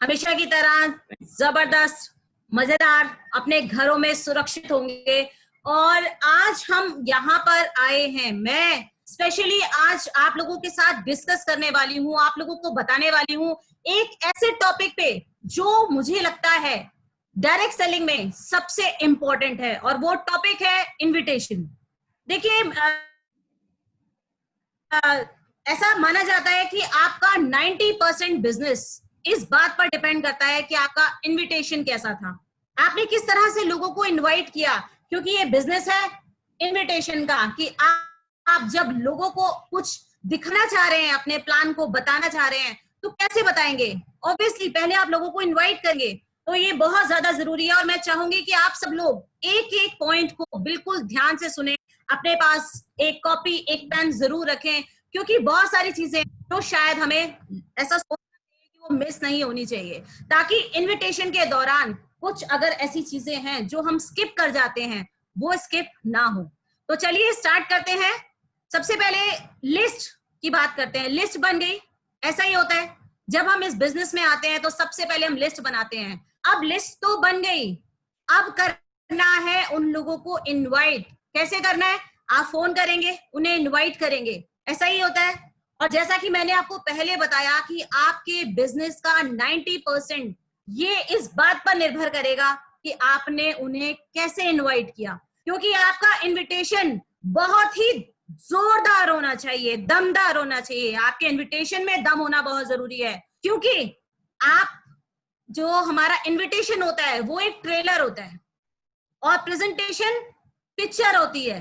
हमेशा की तरह जबरदस्त, मजेदार, अपने घरों में सुरक्षित होंगे। और आज हम यहाँ पर आए हैं, मैं स्पेशली आज आप लोगों के साथ डिस्कस करने वाली हूँ, आप लोगों को बताने वाली हूँ एक ऐसे टॉपिक पे जो मुझे लगता है डायरेक्ट सेलिंग में सबसे इंपॉर्टेंट है, और वो टॉपिक है इनविटेशन। देखिए, ऐसा माना जाता है कि आपका 90% बिजनेस इस बात पर डिपेंड करता है कि आपका इनविटेशन कैसा था, आपने किस तरह से लोगों को इनवाइट किया। क्योंकि ये बिजनेस है इनविटेशन का, कि आप जब लोगों को कुछ दिखाना चाह रहे हैं, अपने प्लान को बताना चाह रहे हैं, तो कैसे बताएंगे? ऑब्वियसली पहले आप लोगों को इनवाइट करेंगे, तो ये बहुत ज्यादा जरूरी है। और मैं चाहूंगी कि आप सब लोग एक एक पॉइंट को बिल्कुल ध्यान से सुने, अपने पास एक कॉपी एक पेन जरूर रखें, क्योंकि बहुत सारी चीजें तो शायद हमें ऐसा सोचना चाहिए कि वो मिस नहीं होनी चाहिए, ताकि इनविटेशन के दौरान कुछ अगर ऐसी चीजें हैं जो हम स्किप कर जाते हैं, वो स्किप ना हो। तो चलिए स्टार्ट करते हैं। सबसे पहले लिस्ट की बात करते हैं। लिस्ट बन गई, ऐसा ही होता है जब हम इस बिजनेस में आते हैं तो सबसे पहले हम लिस्ट बनाते हैं। अब लिस्ट तो बन गई, अब करना है उन लोगों को इनवाइट। कैसे करना है? आप फोन करेंगे, उन्हें इनवाइट करेंगे, ऐसा ही होता है। और जैसा कि मैंने आपको पहले बताया कि आपके बिजनेस का 90% ये इस बात पर निर्भर करेगा कि आपने उन्हें कैसे इनवाइट किया। क्योंकि आपका इनविटेशन बहुत ही जोरदार होना चाहिए, दमदार होना चाहिए। आपके इनविटेशन में दम होना बहुत जरूरी है, क्योंकि आप जो हमारा इनविटेशन होता है वो एक ट्रेलर होता है और प्रेजेंटेशन पिक्चर होती है।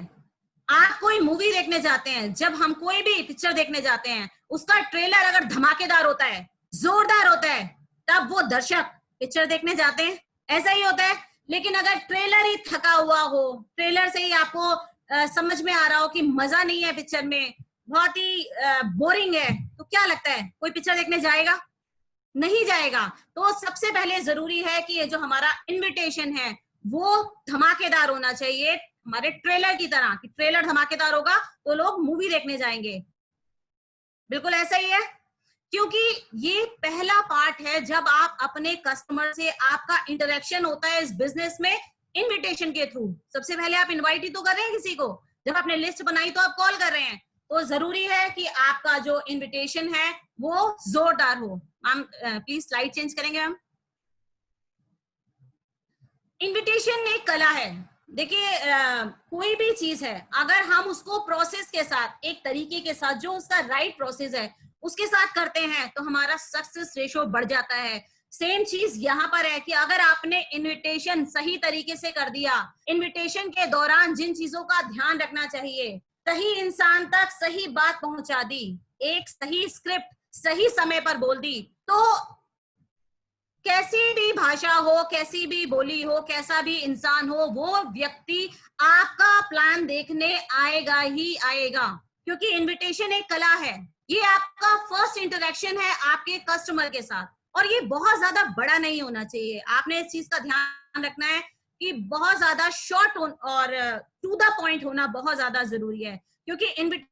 आप कोई मूवी देखने जाते हैं, जब हम कोई भी पिक्चर देखने जाते हैं, उसका ट्रेलर अगर धमाकेदार होता है, जोरदार होता है, तब वो दर्शक पिक्चर देखने जाते हैं, ऐसा ही होता है। लेकिन अगर ट्रेलर ही थका हुआ हो, ट्रेलर से ही आपको समझ में आ रहा हो कि मजा नहीं है पिक्चर में, बहुत ही बोरिंग है, तो क्या लगता है कोई पिक्चर देखने जाएगा? नहीं जाएगा। तो सबसे पहले जरूरी है कि ये जो हमारा इनविटेशन है वो धमाकेदार होना चाहिए, हमारे ट्रेलर की तरह, कि ट्रेलर धमाकेदार होगा तो लोग मूवी देखने जाएंगे। बिल्कुल ऐसा ही है, क्योंकि ये पहला पार्ट है जब आप अपने कस्टमर से आपका इंटरेक्शन होता है इस बिजनेस में इनविटेशन के थ्रू। सबसे पहले आप इनवाइट ही तो कर रहे हैं किसी को। जब आपने लिस्ट बनाई तो आप कॉल कर रहे हैं, तो जरूरी है कि आपका जो इनविटेशन है वो जोरदार हो। मैम प्लीज स्लाइड चेंज करेंगे मैम। इनविटेशन एक कला है। देखिए, कोई भी चीज है, अगर हम उसको प्रोसेस के साथ, एक तरीके के साथ, जो उसका राइट प्रोसेस है उसके साथ करते हैं, तो हमारा सक्सेस रेशो बढ़ जाता है। सेम चीज यहाँ पर है कि अगर आपने इनविटेशन सही तरीके से कर दिया, इनविटेशन के दौरान जिन चीजों का ध्यान रखना चाहिए, सही इंसान तक सही बात पहुंचा दी, एक सही स्क्रिप्ट सही समय पर बोल दी, तो कैसी भी भाषा हो, कैसी भी बोली हो, कैसा भी इंसान हो, वो व्यक्ति आपका प्लान देखने आएगा ही आएगा। क्योंकि इनविटेशन एक कला है, ये आपका फर्स्ट इंटरेक्शन है आपके कस्टमर के साथ, और ये बहुत ज्यादा बड़ा नहीं होना चाहिए। आपने इस चीज का ध्यान रखना है कि बहुत ज्यादा शॉर्ट और टू द पॉइंट होना बहुत ज्यादा जरूरी है। क्योंकि इनविटेशन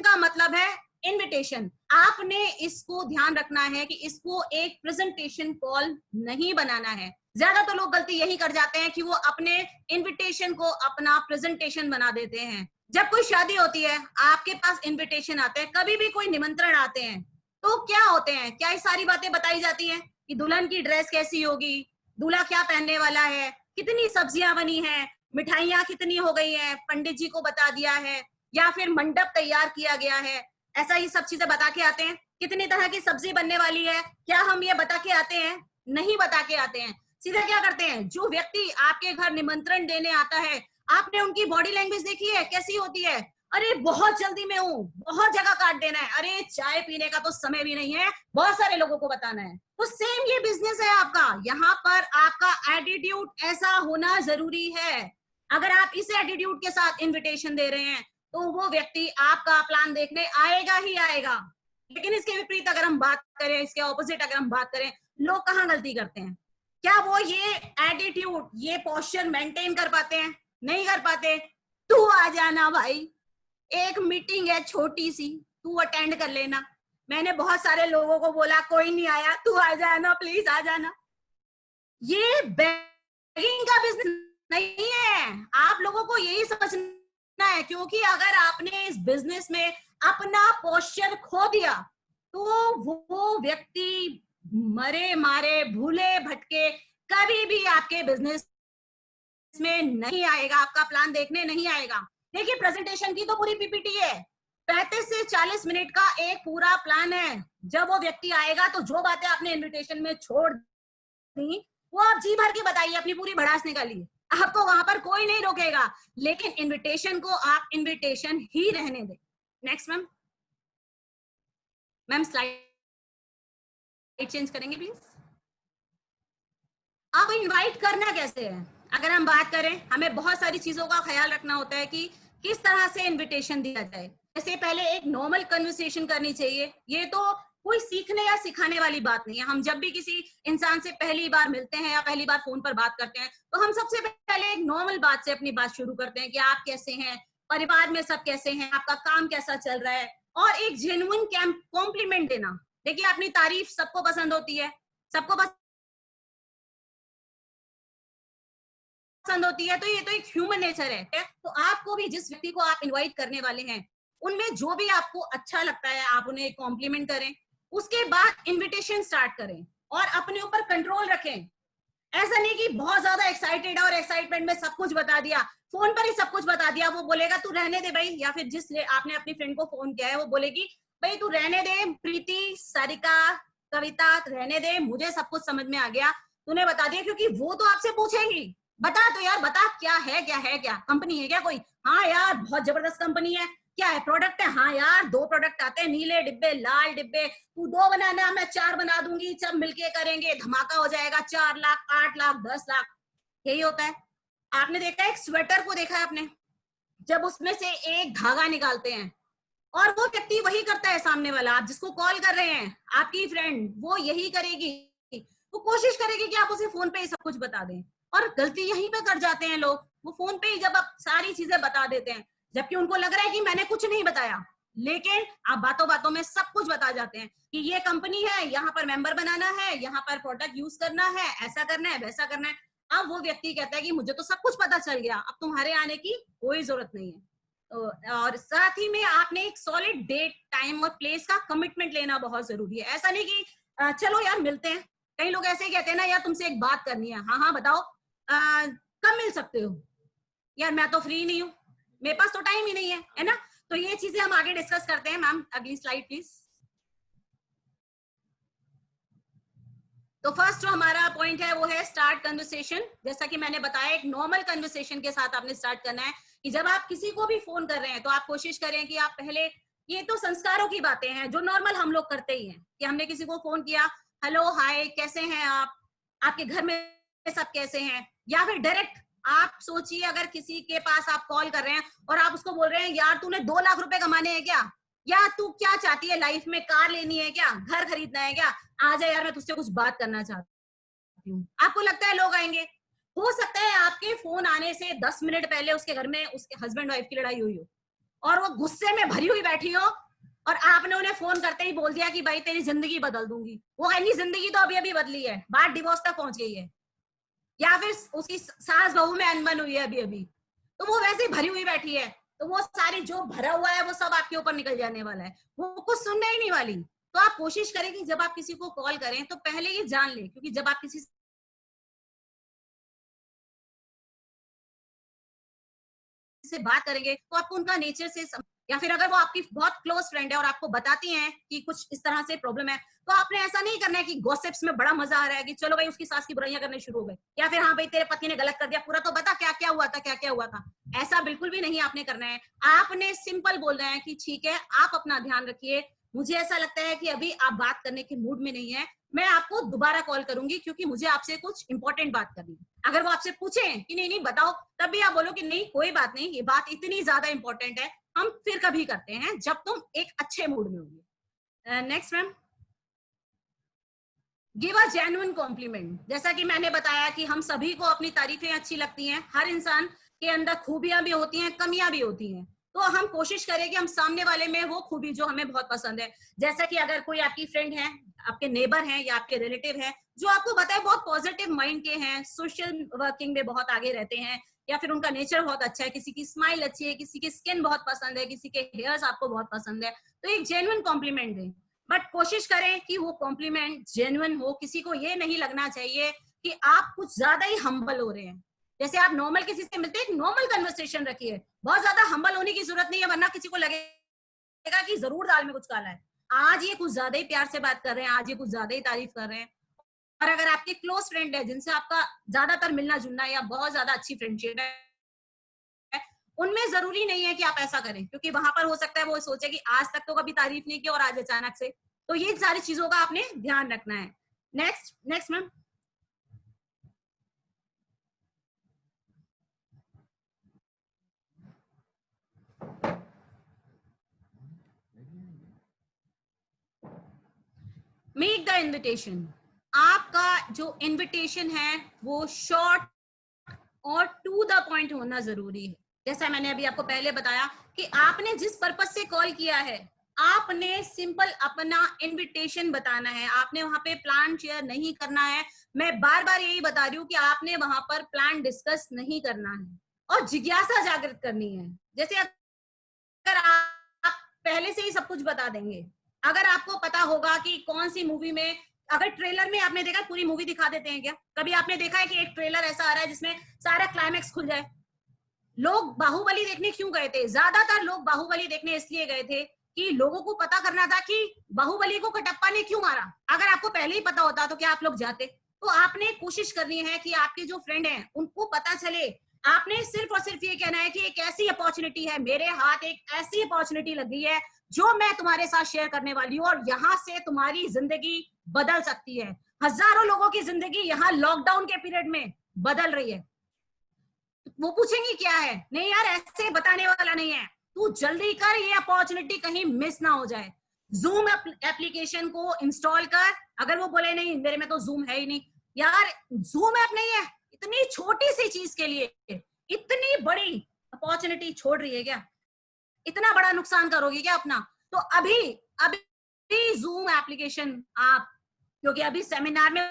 का मतलब है इनविटेशन। आपने इसको ध्यान रखना है कि इसको एक प्रेजेंटेशन कॉल नहीं बनाना है। ज्यादा तो लोग गलती यही कर जाते हैं कि वो अपने इनविटेशन को अपना प्रेजेंटेशन बना देते हैं। जब कोई शादी होती है, आपके पास इनविटेशन आते हैं, कभी भी कोई निमंत्रण आते हैं, तो क्या होते हैं, क्या ये सारी बातें बताई जाती हैं कि दुल्हन की ड्रेस कैसी होगी, दूल्हा क्या पहनने वाला है, कितनी सब्जियां बनी है, मिठाइयां कितनी हो गई है, पंडित जी को बता दिया है, या फिर मंडप तैयार किया गया है, ऐसा ही सब चीजें बता के आते हैं। कितनी तरह की सब्जी बनने वाली है, क्या हम ये बता के आते हैं? नहीं बता के आते हैं। सीधा क्या करते हैं, जो व्यक्ति आपके घर निमंत्रण देने आता है, आपने उनकी बॉडी लैंग्वेज देखी है कैसी होती है? अरे बहुत जल्दी में हूँ, बहुत जगह काट देना है, अरे चाय पीने का तो समय भी नहीं है, बहुत सारे लोगों को बताना है। तो सेम ये बिजनेस है आपका, यहाँ पर आपका एटीट्यूड ऐसा होना जरूरी है। अगर आप इस एटीट्यूड के साथ इनविटेशन दे रहे हैं, तो वो व्यक्ति आपका प्लान देखने आएगा ही आएगा। लेकिन इसके विपरीत अगर हम बात करें, इसके ऑपोजिट अगर हम बात करें, लोग कहाँ गलती करते हैं? क्या वो ये एटीट्यूड, ये पोस्चर मेंटेन कर पाते हैं? नहीं कर पाते। तू आ जाना भाई, एक मीटिंग है छोटी सी, तू अटेंड कर लेना, मैंने बहुत सारे लोगों को बोला, कोई नहीं आया, तू आ जाना प्लीज, आ जाना। ये बेगिंग का बिजनेस नहीं है, आप लोगों को यही समझना है, क्योंकि अगर आपने इस बिजनेस में अपना पोस्चर खो दिया तो वो व्यक्ति मरे मारे भूले भटके कभी भी आपके बिजनेस में नहीं आएगा, आपका प्लान देखने नहीं आएगा। देखिए, प्रेजेंटेशन की तो पूरी पीपीटी है, 35 से 40 मिनट का एक पूरा प्लान है। जब वो व्यक्ति आएगा तो जो बातें आपने इनविटेशन में छोड़ दी वो आप जी भर के बताइए, अपनी पूरी भड़ास निकालिए, आपको वहां पर कोई नहीं रोकेगा, लेकिन इनविटेशन को आप इनविटेशन ही रहने दें। Next ma'am, ma'am slide change करेंगे प्लीज। आप इनवाइट करना कैसे है, अगर हम बात करें, हमें बहुत सारी चीजों का ख्याल रखना होता है कि किस तरह से इनविटेशन दिया जाए। जैसे पहले एक नॉर्मल कन्वर्सेशन करनी चाहिए, ये तो कोई सीखने या सिखाने वाली बात नहीं है। हम जब भी किसी इंसान से पहली बार मिलते हैं या पहली बार फोन पर बात करते हैं तो हम सबसे पहले एक नॉर्मल बात से अपनी बात शुरू करते हैं कि आप कैसे हैं, परिवार में सब कैसे हैं, आपका काम कैसा चल रहा है, और एक जेन्युइन कॉम्प्लीमेंट देना। देखिए, अपनी तारीफ सबको पसंद होती है, सबको पसंद होती है, तो ये तो एक ह्यूमन नेचर है। तो आपको भी, जिस व्यक्ति को आप इनवाइट करने वाले हैं, उनमें जो भी आपको अच्छा लगता है आप उन्हें कॉम्प्लीमेंट करें, उसके बाद इनविटेशन स्टार्ट करें और अपने ऊपर कंट्रोल रखें। ऐसा नहीं कि बहुत ज्यादा एक्साइटेड है और एक्साइटमेंट में सब कुछ बता दिया, फोन पर ही सब कुछ बता दिया, वो बोलेगा तू रहने दे भाई, या फिर जिस आपने अपनी फ्रेंड को फोन किया है वो बोलेगी भाई तू रहने दे, प्रीति, सारिका, कविता, रहने दे, मुझे सब कुछ समझ में आ गया, तूने बता दिया। क्योंकि वो तो आपसे पूछेंगी, बता तो यार, बता क्या है, क्या है, क्या कंपनी है क्या कोई? हाँ यार बहुत जबरदस्त कंपनी है। क्या है, प्रोडक्ट है? हाँ यार 2 प्रोडक्ट आते हैं, नीले डिब्बे लाल डिब्बे, तू 2 बनाना, मैं 4 बना दूंगी, सब मिलके करेंगे, धमाका हो जाएगा, 4 लाख 8 लाख 10 लाख। यही होता है। आपने देखा है, एक स्वेटर को देखा है आपने, जब उसमें से एक धागा निकालते हैं और वो व्यक्ति वही करता है, सामने वाला, आप जिसको कॉल कर रहे हैं, आपकी फ्रेंड, वो यही करेगी, वो कोशिश करेगी कि आप उसे फोन पे ही सब कुछ बता दें, और गलती यहीं पे कर जाते हैं लोग। वो फोन पे ही जब आप सारी चीजें बता देते हैं, जबकि उनको लग रहा है कि मैंने कुछ नहीं बताया, लेकिन आप बातों बातों में सब कुछ बता जाते हैं कि ये कंपनी है, यहाँ पर मेंबर बनाना है, यहाँ पर प्रोडक्ट यूज करना है, ऐसा करना है, वैसा करना है। अब वो व्यक्ति कहता है कि मुझे तो सब कुछ पता चल गया, अब तुम्हारे आने की कोई जरूरत नहीं है। और साथ ही में आपने एक सॉलिड डेट, टाइम और प्लेस का कमिटमेंट लेना बहुत जरूरी है। ऐसा नहीं कि चलो यार मिलते हैं, कई लोग ऐसे ही कहते हैं ना, यार तुमसे एक बात करनी है, हाँ हाँ बताओ, कब मिल सकते हो? यार मैं तो फ्री नहीं हूँ, मेरे पास तो टाइम ही नहीं है ना। तो ये चीजें हम आगे डिस्कस करते हैं। मैम अगली स्लाइड प्लीज। तो फर्स्ट जो हमारा पॉइंट है वो है स्टार्ट कन्वर्सेशन। जैसा कि मैंने बताया, एक नॉर्मल कन्वर्सेशन के साथ आपने स्टार्ट करना है कि जब आप किसी को भी फोन कर रहे हैं तो आप कोशिश करें कि आप पहले, ये तो संस्कारों की बातें हैं जो नॉर्मल हम लोग करते ही हैं, कि हमने किसी को फोन किया, हेलो हाय कैसे हैं आप, आपके घर में सब कैसे हैं, या फिर डायरेक्ट आप सोचिए अगर किसी के पास आप कॉल कर रहे हैं और आप उसको बोल रहे हैं यार तूने 2 लाख रुपए कमाने हैं क्या, या तू क्या चाहती है लाइफ में, कार लेनी है क्या, घर खरीदना है क्या, आ जा यार मैं तुझसे कुछ बात करना चाहती हूँ। आपको लगता है लोग आएंगे? हो सकता है आपके फोन आने से 10 मिनट पहले उसके घर में उसके हस्बैंड वाइफ की लड़ाई हुई हो और वो गुस्से में भरी हुई बैठी हो और आपने उन्हें फोन करते ही बोल दिया कि भाई तेरी जिंदगी बदल दूंगी। वो कहेंगी जिंदगी तो अभी अभी बदली है, बात डिवोर्स तक पहुंच गई है, या फिर उसकी सास बहू में अनबन हुई है अभी अभी, तो वो वैसे ही भरी हुई बैठी है, तो वो सारी जो भरा हुआ है वो सब आपके ऊपर निकल जाने वाला है, वो कुछ सुनने ही नहीं वाली। तो आप कोशिश करें कि जब आप किसी को कॉल करें तो पहले ये जान लें, क्योंकि जब आप किसी से बात करेंगे तो आपको उनका नेचर से या फिर अगर वो आपकी बहुत क्लोज फ्रेंड है और आपको बताती हैं कि कुछ इस तरह से प्रॉब्लम है, तो आपने ऐसा नहीं करना है कि गॉसिप्स में बड़ा मजा आ रहा है कि चलो भाई उसकी सास की बुराइयां करने शुरू हो गए, या फिर हाँ भाई तेरे पति ने गलत कर दिया, पूरा तो बता क्या क्या हुआ था, क्या क्या हुआ था। ऐसा बिल्कुल भी नहीं आपने करना है। आपने सिंपल बोलना है कि ठीक है आप अपना ध्यान रखिए, मुझे ऐसा लगता है कि अभी आप बात करने के मूड में नहीं है, मैं आपको दोबारा कॉल करूंगी क्योंकि मुझे आपसे कुछ इंपॉर्टेंट बात करनी है। अगर वो आपसे पूछे कि नहीं नहीं बताओ, तब भी आप बोलो कि नहीं कोई बात नहीं, ये बात इतनी ज्यादा इंपॉर्टेंट है, हम फिर कभी करते हैं जब तुम एक अच्छे मूड में होंगे। Next ma'am, give a genuine compliment. जैसा कि मैंने बताया कि हम सभी को अपनी तारीफें अच्छी लगती हैं, हर इंसान के अंदर खूबियां भी होती हैं, कमियां भी होती हैं, तो हम कोशिश करें कि हम सामने वाले में वो खूबी जो हमें बहुत पसंद है, जैसा कि अगर कोई आपकी फ्रेंड है, आपके नेबर हैं या आपके रिलेटिव हैं, जो आपको बताए बहुत पॉजिटिव माइंड के हैं, सोशल वर्किंग में बहुत आगे रहते हैं, या फिर उनका नेचर बहुत अच्छा है, किसी की स्माइल अच्छी है, किसी की स्किन बहुत पसंद है, किसी के हेयर्स आपको बहुत पसंद है, तो एक जेन्युइन कॉम्प्लीमेंट दें। बट कोशिश करें कि वो कॉम्प्लीमेंट जेन्युइन हो, किसी को ये नहीं लगना चाहिए कि आप कुछ ज्यादा ही हम्बल हो रहे हैं। जैसे आप नॉर्मल किसी से मिलते हैं, नॉर्मल कन्वर्सेशन रखिए, बहुत ज्यादा हम्बल होने की जरूरत नहीं है, वरना किसी को लगेगा कि जरूर दाल में कुछ काला है। आज ये कुछ ज्यादा ही प्यार से बात कर रहे हैं, आज ये कुछ ज्यादा ही तारीफ कर रहे हैं। और अगर आपके क्लोज फ्रेंड है, जिनसे आपका ज्यादातर मिलना जुलना या बहुत ज्यादा अच्छी फ्रेंडशिप है, उनमें जरूरी नहीं है कि आप ऐसा करें, क्योंकि वहां पर हो सकता है वो सोचे कि आज तक तो कभी तारीफ नहीं की और आज अचानक से। तो ये सारी चीजों का आपने ध्यान रखना है। Next next ma'am. Make the invitation. आपका जो इनविटेशन है वो शॉर्ट और टू द पॉइंट होना जरूरी है। जैसा मैंने अभी आपको पहले बताया कि आपने जिस पर्पज से कॉल किया है, आपने सिंपल अपना इनविटेशन बताना है, आपने वहां पे प्लान शेयर नहीं करना है। मैं बार बार यही बता रही हूँ कि आपने वहां पर प्लान डिस्कस नहीं करना है और जिज्ञासा जागृत करनी है। जैसे अगर आप पहले से ही सब कुछ बता देंगे, अगर आपको पता होगा कि कौन सी मूवी में, अगर ट्रेलर में आपने देखा, पूरी मूवी दिखा देते हैं क्या? कभी आपने देखा है कि एक ट्रेलर ऐसा आ रहा है जिसमें सारा क्लाइमेक्स खुल जाए? लोग बाहुबली देखने क्यों गए थे? ज्यादातर लोग बाहुबली देखने इसलिए गए थे कि लोगों को पता करना था कि बाहुबली को कटप्पा ने क्यों मारा। अगर आपको पहले ही पता होता तो क्या आप लोग जाते? तो आपने कोशिश करनी है कि आपके जो फ्रेंड हैं उनको पता चले। आपने सिर्फ और सिर्फ ये कहना है कि एक ऐसी अपॉर्चुनिटी है, मेरे हाथ एक ऐसी अपॉर्चुनिटी लगी है जो मैं तुम्हारे साथ शेयर करने वाली हूँ, और यहाँ से तुम्हारी जिंदगी बदल सकती है। हजारों लोगों की जिंदगी यहाँ लॉकडाउन के पीरियड में बदल रही है। वो पूछेंगी क्या है, नहीं यार ऐसे बताने वाला नहीं है, तू जल्दी कर, ये अपॉर्चुनिटी कहीं मिस ना हो जाए। जूम एप्लीकेशन को इंस्टॉल कर। अगर वो बोले नहीं मेरे में तो जूम है ही नहीं, यार जूम ऐप नहीं है, इतनी छोटी सी चीज के लिए इतनी बड़ी अपॉर्चुनिटी छोड़ रही है क्या? इतना बड़ा नुकसान करोगे क्या अपना? तो अभी अभी जूम एप्लीकेशन आप, क्योंकि अभी सेमिनार में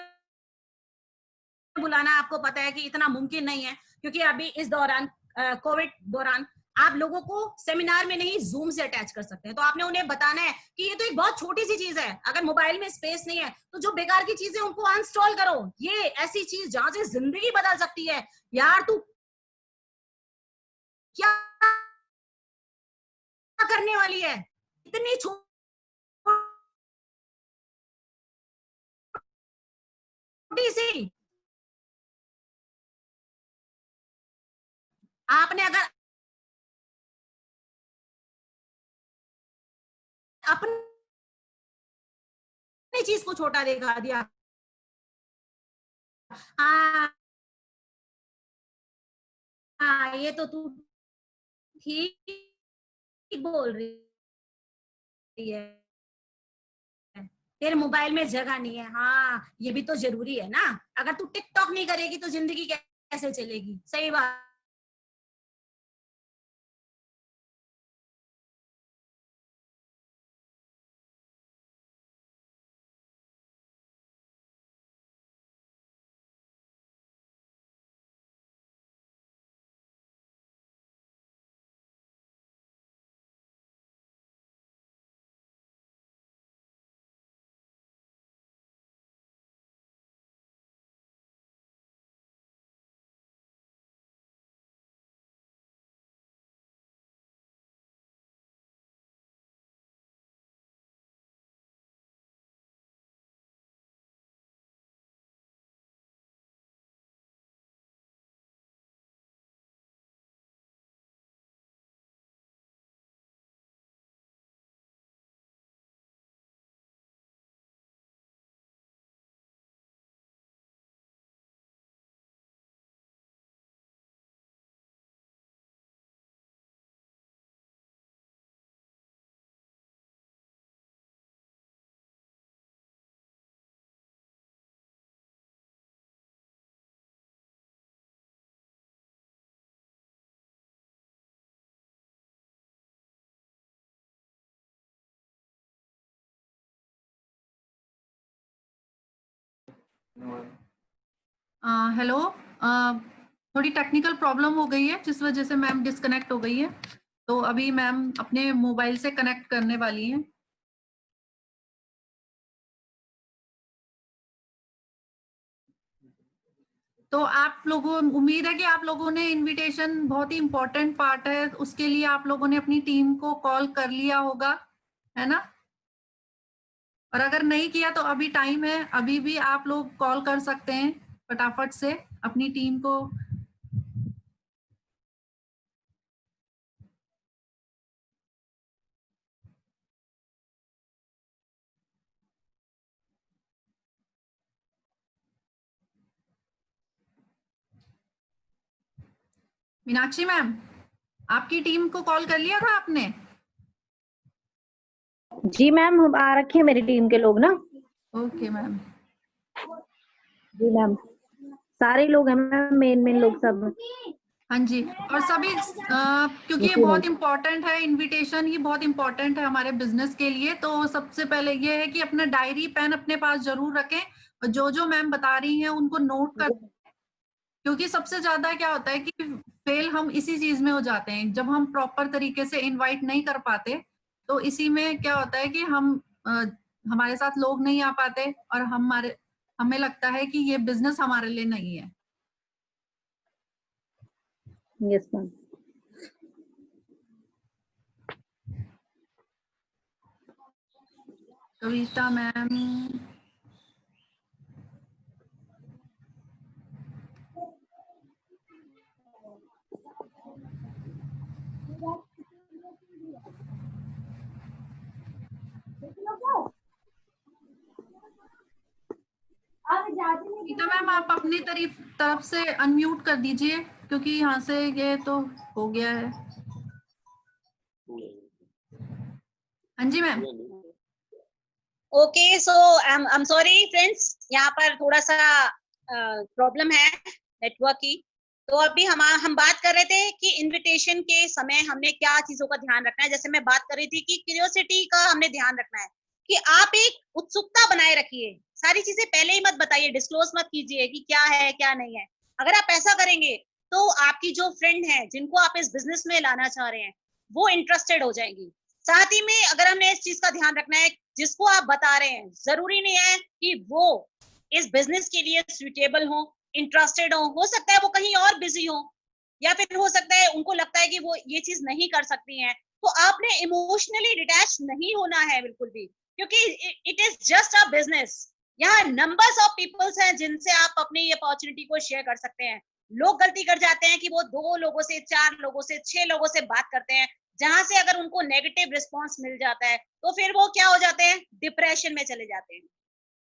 बुलाना आपको पता है कि इतना मुमकिन नहीं है, क्योंकि अभी इस दौरान कोविड दौरान आप लोगों को सेमिनार में नहीं जूम से अटैच कर सकते हैं। तो आपने उन्हें बताना है कि ये तो एक बहुत छोटी सी चीज है, अगर मोबाइल में स्पेस नहीं है तो जो बेकार की चीज है उनको अनस्टॉल करो। ये ऐसी चीज जहां से जिंदगी बदल सकती है। यार तू क्या करने वाली है? इतनी छोटी सी, आपने अगर अपनी चीज को छोटा दिखा दिया, हाँ हाँ ये तो तू ठीक बोल रही है, तेरे मोबाइल में जगह नहीं है, हाँ ये भी तो जरूरी है ना। अगर तू टिकटॉक नहीं करेगी तो जिंदगी कैसे चलेगी? सही बात। हेलो, थोड़ी टेक्निकल प्रॉब्लम हो गई है जिस वजह से मैम डिस्कनेक्ट हो गई है। तो अभी मैम अपने मोबाइल से कनेक्ट करने वाली हैं। तो आप लोगों, उम्मीद है कि आप लोगों ने इनविटेशन, बहुत ही इम्पोर्टेंट पार्ट है, उसके लिए आप लोगों ने अपनी टीम को कॉल कर लिया होगा, है ना? और अगर नहीं किया तो अभी टाइम है, अभी भी आप लोग कॉल कर सकते हैं फटाफट से अपनी टीम को। मीनाक्षी मैम, आपकी टीम को कॉल कर लिया था आपने? जी मैम, हम आ रखे हैं मेरी टीम के लोग ना। Okay ma'am. जी मैम, सारे लोग हैं मैम, मेन लोग सब। हाँ जी, और सभी क्योंकि ये बहुत इम्पोर्टेंट है, इनविटेशन ही बहुत इम्पोर्टेंट है हमारे बिजनेस के लिए। तो सबसे पहले ये है कि अपना डायरी पेन अपने पास जरूर रखें और जो जो मैम बता रही हैं उनको नोट कर, क्योंकि सबसे ज्यादा क्या होता है कि फेल हम इसी चीज में हो जाते हैं, जब हम प्रॉपर तरीके से इनवाइट नहीं कर पाते। तो इसी में क्या होता है कि हमारे साथ लोग नहीं आ पाते और हमें लगता है कि ये बिजनेस हमारे लिए नहीं है। Yes ma'am. Kavita ma'am, Geeta ma'am, आप अपनी तरफ से अनम्यूट कर दीजिए, क्योंकि यहाँ से ये तो हो गया है। हाँ जी ma'am. Okay, so I am sorry friends, यहाँ पर थोड़ा सा प्रॉब्लम है नेटवर्क की। तो अभी हम बात कर रहे थे कि इनविटेशन के समय हमने क्या चीजों का ध्यान रखना है। जैसे मैं बात कर रही थी कि क्यूरियोसिटी का हमने ध्यान रखना है, कि आप एक उत्सुकता बनाए रखिए। सारी चीजें पहले ही मत बताइए, डिस्क्लोज मत कीजिए कि क्या है क्या नहीं है। अगर आप ऐसा करेंगे तो आपकी जो फ्रेंड है जिनको आप इस बिजनेस में लाना चाह रहे हैं वो इंटरेस्टेड हो जाएंगी। साथ ही में अगर हमने इस चीज का ध्यान रखना है, जिसको आप बता रहे हैं जरूरी नहीं है कि वो इस बिजनेस के लिए सुइटेबल इंटरेस्टेड हो सकता है वो कहीं और बिजी हो, या फिर हो सकता है उनको लगता है कि वो ये चीज नहीं कर सकती हैं। तो आपने इमोशनली डिटैच नहीं होना है बिल्कुल भी, क्योंकि it is just a business. यहाँ नंबर्स ऑफ पीपल्स हैं जिनसे आप अपनी ये अपॉर्चुनिटी को शेयर कर सकते हैं। लोग गलती कर जाते हैं कि वो 2 लोगों से, 4 लोगों से, 6 लोगों से बात करते हैं, जहां से अगर उनको नेगेटिव रिस्पॉन्स मिल जाता है तो फिर वो क्या हो जाते हैं, डिप्रेशन में चले जाते हैं।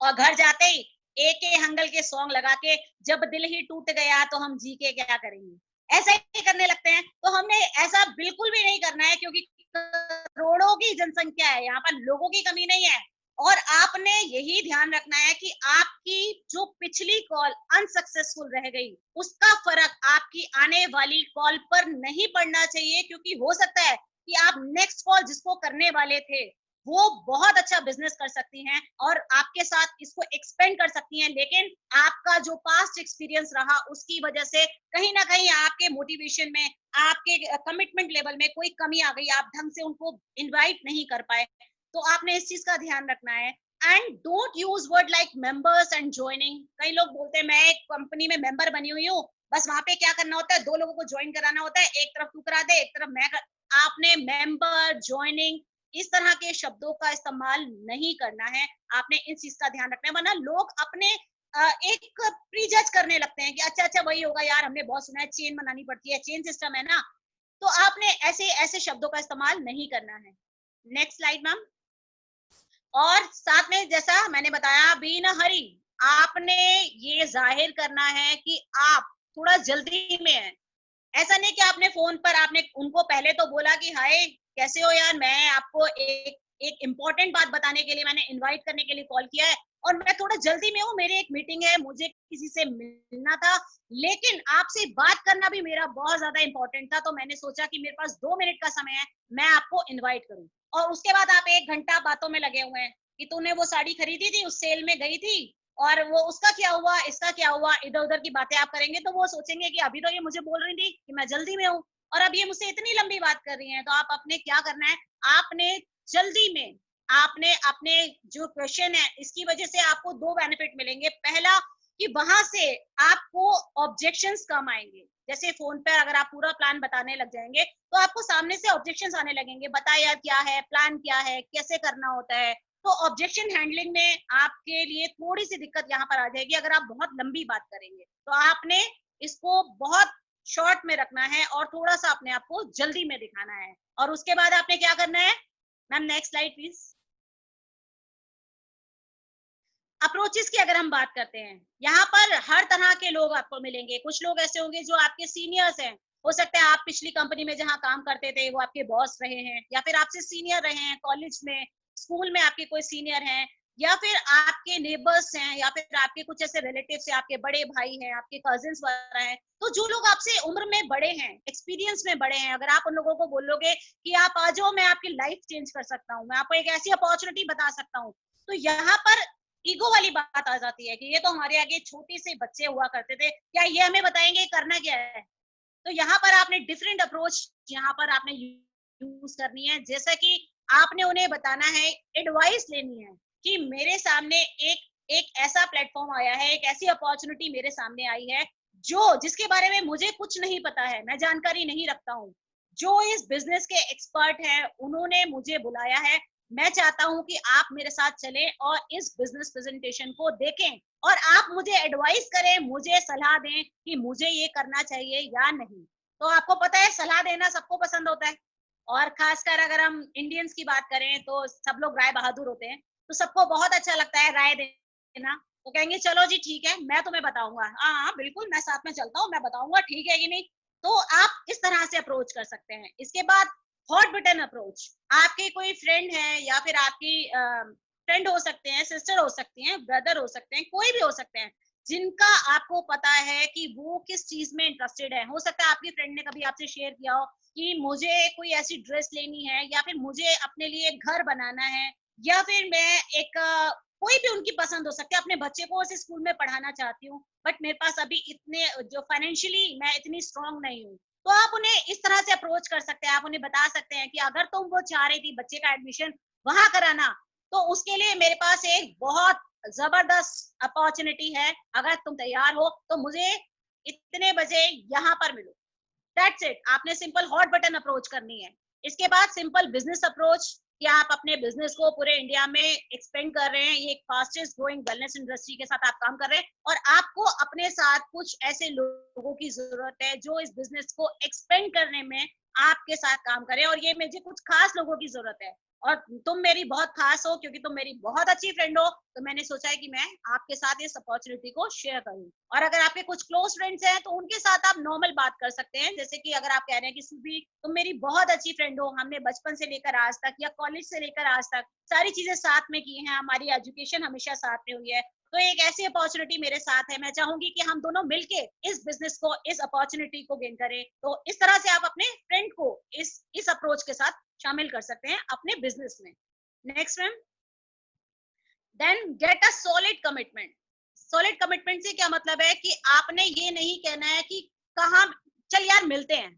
और घर जाते ही एक हंगल के सॉन्ग लगा के, जब दिल ही टूट गया तो हम जी के क्या करेंगे, ऐसा ही करने लगते हैं। तो हमने ऐसा बिल्कुल भी नहीं करना है, क्योंकि करोड़ों की जनसंख्या है, यहाँ पर लोगों की कमी नहीं है। और आपने यही ध्यान रखना है कि आपकी जो पिछली कॉल अनसक्सेसफुल रह गई उसका फर्क आपकी आने वाली कॉल पर नहीं पड़ना चाहिए, क्योंकि हो सकता है कि आप नेक्स्ट कॉल जिसको करने वाले थे वो बहुत अच्छा बिजनेस कर सकती हैं और आपके साथ इसको एक्सपेंड कर सकती हैं, लेकिन आपका जो पास्ट एक्सपीरियंस रहा उसकी वजह से कहीं ना कहीं आपके मोटिवेशन में, आपके कमिटमेंट लेवल में कोई कमी आ गई, आप ढंग से उनको इनवाइट नहीं कर पाए। तो आपने इस चीज का ध्यान रखना है। And don't use word like members and joining. कई लोग बोलते हैं मैं एक कंपनी में मेंबर बनी हुई हूँ, बस वहां पे क्या करना होता है, 2 लोगों को ज्वाइन कराना होता है, एक तरफ तू करा दे, एक तरफ मैं आपने मेंबर, ज्वाइनिंग, इस तरह के शब्दों का इस्तेमाल नहीं करना है। आपने इस चीज का ध्यान रखना है, वरना लोग अपने एक प्री जज करने लगते हैं कि अच्छा अच्छा वही होगा यार, हमने बहुत सुना है चेन बनानी पड़ती है, चेन सिस्टम है ना। तो आपने ऐसे ऐसे शब्दों का इस्तेमाल नहीं करना है। Next slide ma'am. और साथ में जैसा मैंने बताया, बी न हरी, आपने ये जाहिर करना है कि आप थोड़ा जल्दी में है। ऐसा नहीं कि आपने फोन पर आपने उनको पहले तो बोला कि हाय कैसे हो यार, मैं आपको एक इम्पोर्टेंट बात बताने के लिए, मैंने इनवाइट करने के लिए कॉल किया है और मैं थोड़ा जल्दी में हूँ, मेरी एक मीटिंग है, मुझे किसी से मिलना था, लेकिन आपसे बात करना भी मेरा बहुत ज्यादा इंपॉर्टेंट था, तो मैंने सोचा कि मेरे पास 2 मिनट का समय है, मैं आपको इन्वाइट करूं। और उसके बाद आप 1 घंटा बातों में लगे हुए हैं कि तूने वो साड़ी खरीदी थी, उस सेल में गई थी और वो उसका क्या हुआ, इसका क्या हुआ, इधर उधर की बातें आप करेंगे तो वो सोचेंगे कि अभी तो ये मुझे बोल रही थी कि मैं जल्दी में हूँ और अब ये मुझसे इतनी लंबी बात कर रही है। तो आप अपने क्या करना है, आपने जल्दी में आपने अपने जो क्वेश्चन है इसकी वजह से आपको दो बेनिफिट मिलेंगे। पहला कि वहां से आपको ऑब्जेक्शंस कम आएंगे। जैसे फोन पर अगर आप पूरा प्लान बताने लग जाएंगे तो आपको सामने से ऑब्जेक्शंस आने लगेंगे, बता यार क्या है, प्लान क्या है, कैसे करना होता है। तो ऑब्जेक्शन हैंडलिंग में आपके लिए थोड़ी सी दिक्कत यहाँ पर आ जाएगी अगर आप बहुत लंबी बात करेंगे। तो आपने इसको बहुत शॉर्ट में रखना है और थोड़ा सा अपने आप को जल्दी में दिखाना है। और उसके बाद आपने क्या करना है, ma'am next slide please. Approaches की अगर हम बात करते हैं, यहाँ पर हर तरह के लोग आपको मिलेंगे। कुछ लोग ऐसे होंगे जो आपके सीनियर्स हैं, हो सकता है आप पिछली कंपनी में जहाँ काम करते थे वो आपके बॉस रहे हैं, या फिर आपसे सीनियर रहे हैं कॉलेज में, स्कूल में आपके कोई सीनियर हैं, या फिर आपके नेबर्स हैं, या फिर आपके कुछ ऐसे रिलेटिव्स हैं, आपके बड़े भाई हैं, आपके कजिन्स वगैरह हैं। तो जो लोग आपसे उम्र में बड़े हैं, एक्सपीरियंस में बड़े हैं, अगर आप उन लोगों को बोलोगे कि आप आ जाओ, मैं आपकी लाइफ चेंज कर सकता हूँ, मैं आपको एक ऐसी अपॉर्चुनिटी बता सकता हूँ, तो यहाँ पर ईगो वाली बात आ जाती है कि ये तो हमारे आगे छोटे से बच्चे हुआ करते थे, क्या ये हमें बताएंगे करना क्या है। तो यहाँ पर आपने डिफरेंट अप्रोच यहाँ पर आपने यूज करनी है। जैसा कि आपने उन्हें बताना है, एडवाइस लेनी है कि मेरे सामने एक एक ऐसा प्लेटफॉर्म आया है, एक ऐसी अपॉर्चुनिटी मेरे सामने आई है जो जिसके बारे में मुझे कुछ नहीं पता है, मैं जानकारी नहीं रखता हूँ। जो इस बिजनेस के एक्सपर्ट हैं उन्होंने मुझे बुलाया है, मैं चाहता हूं कि आप मेरे साथ चलें और इस बिजनेस प्रेजेंटेशन को देखें और आप मुझे एडवाइस करें, मुझे सलाह दें कि मुझे ये करना चाहिए या नहीं। तो आपको पता है सलाह देना सबको पसंद होता है, और खासकर अगर हम इंडियंस की बात करें तो सब लोग राय बहादुर होते हैं, तो सबको बहुत अच्छा लगता है राय देना। तो कहेंगे चलो जी ठीक है, मैं तुम्हें बताऊंगा, हाँ हाँ बिल्कुल मैं साथ में चलता हूँ, मैं बताऊंगा ठीक है कि नहीं। तो आप इस तरह से अप्रोच कर सकते हैं। इसके बाद हॉट बटन अप्रोच, आपके कोई फ्रेंड है या फिर आपकी फ्रेंड हो सकते हैं, सिस्टर हो सकती हैं, ब्रदर हो सकते हैं, कोई भी हो सकते हैं, जिनका आपको पता है कि वो किस चीज में इंटरेस्टेड है। हो सकता है आपकी फ्रेंड ने कभी आपसे शेयर किया हो कि मुझे कोई ऐसी ड्रेस लेनी है, या फिर मुझे अपने लिए घर बनाना है, या फिर मैं एक कोई भी उनकी पसंद हो सकती है, अपने बच्चे को उस स्कूल में पढ़ाना चाहती हूँ, बट मेरे पास अभी इतने जो फाइनेंशियली मैं इतनी स्ट्रांग नहीं हूँ। तो आप उन्हें इस तरह से अप्रोच कर सकते हैं। आप उन्हें बता सकते हैं कि अगर तुम वो चाह रही थी बच्चे का एडमिशन वहां कराना, तो उसके लिए मेरे पास एक बहुत जबरदस्त अपॉर्चुनिटी है, अगर तुम तैयार हो तो मुझे इतने बजे यहाँ पर मिलो। That's it. आपने सिंपल हॉट बटन अप्रोच करनी है। इसके बाद सिंपल बिजनेस अप्रोच, कि आप अपने बिजनेस को पूरे इंडिया में एक्सपेंड कर रहे हैं, ये एक फास्टेस्ट ग्रोइंग वेलनेस इंडस्ट्री के साथ आप काम कर रहे हैं, और आपको अपने साथ कुछ ऐसे लोगों की जरूरत है जो इस बिजनेस को एक्सपेंड करने में आपके साथ काम करें। और ये मुझे कुछ खास लोगों की जरूरत है, और तुम मेरी बहुत खास हो क्योंकि तुम मेरी बहुत अच्छी फ्रेंड हो, तो मैंने सोचा है कि मैं आपके साथ इस अपॉर्चुनिटी को शेयर करूं। और अगर आपके कुछ क्लोज फ्रेंड्स हैं तो उनके साथ आप नॉर्मल बात कर सकते हैं। जैसे कि अगर आप कह रहे हैं कि सुबी तुम मेरी बहुत अच्छी फ्रेंड हो, हमने बचपन से लेकर आज तक या कॉलेज से लेकर आज तक सारी चीजें साथ में की हैं, हमारी एजुकेशन हमेशा साथ में हुई है, तो एक ऐसी अपॉर्चुनिटी मेरे साथ है, मैं चाहूंगी कि हम दोनों मिलके इस बिजनेस को, इस अपॉर्चुनिटी को गेन करें। तो इस तरह से आप अपने फ्रेंड को इस अप्रोच के साथ शामिल कर सकते हैं अपने बिजनेस में। Next ma'am, then get a solid commitment. Solid commitment से क्या मतलब है कि आपने ये नहीं कहना है कि कहाँ, चल यार मिलते हैं,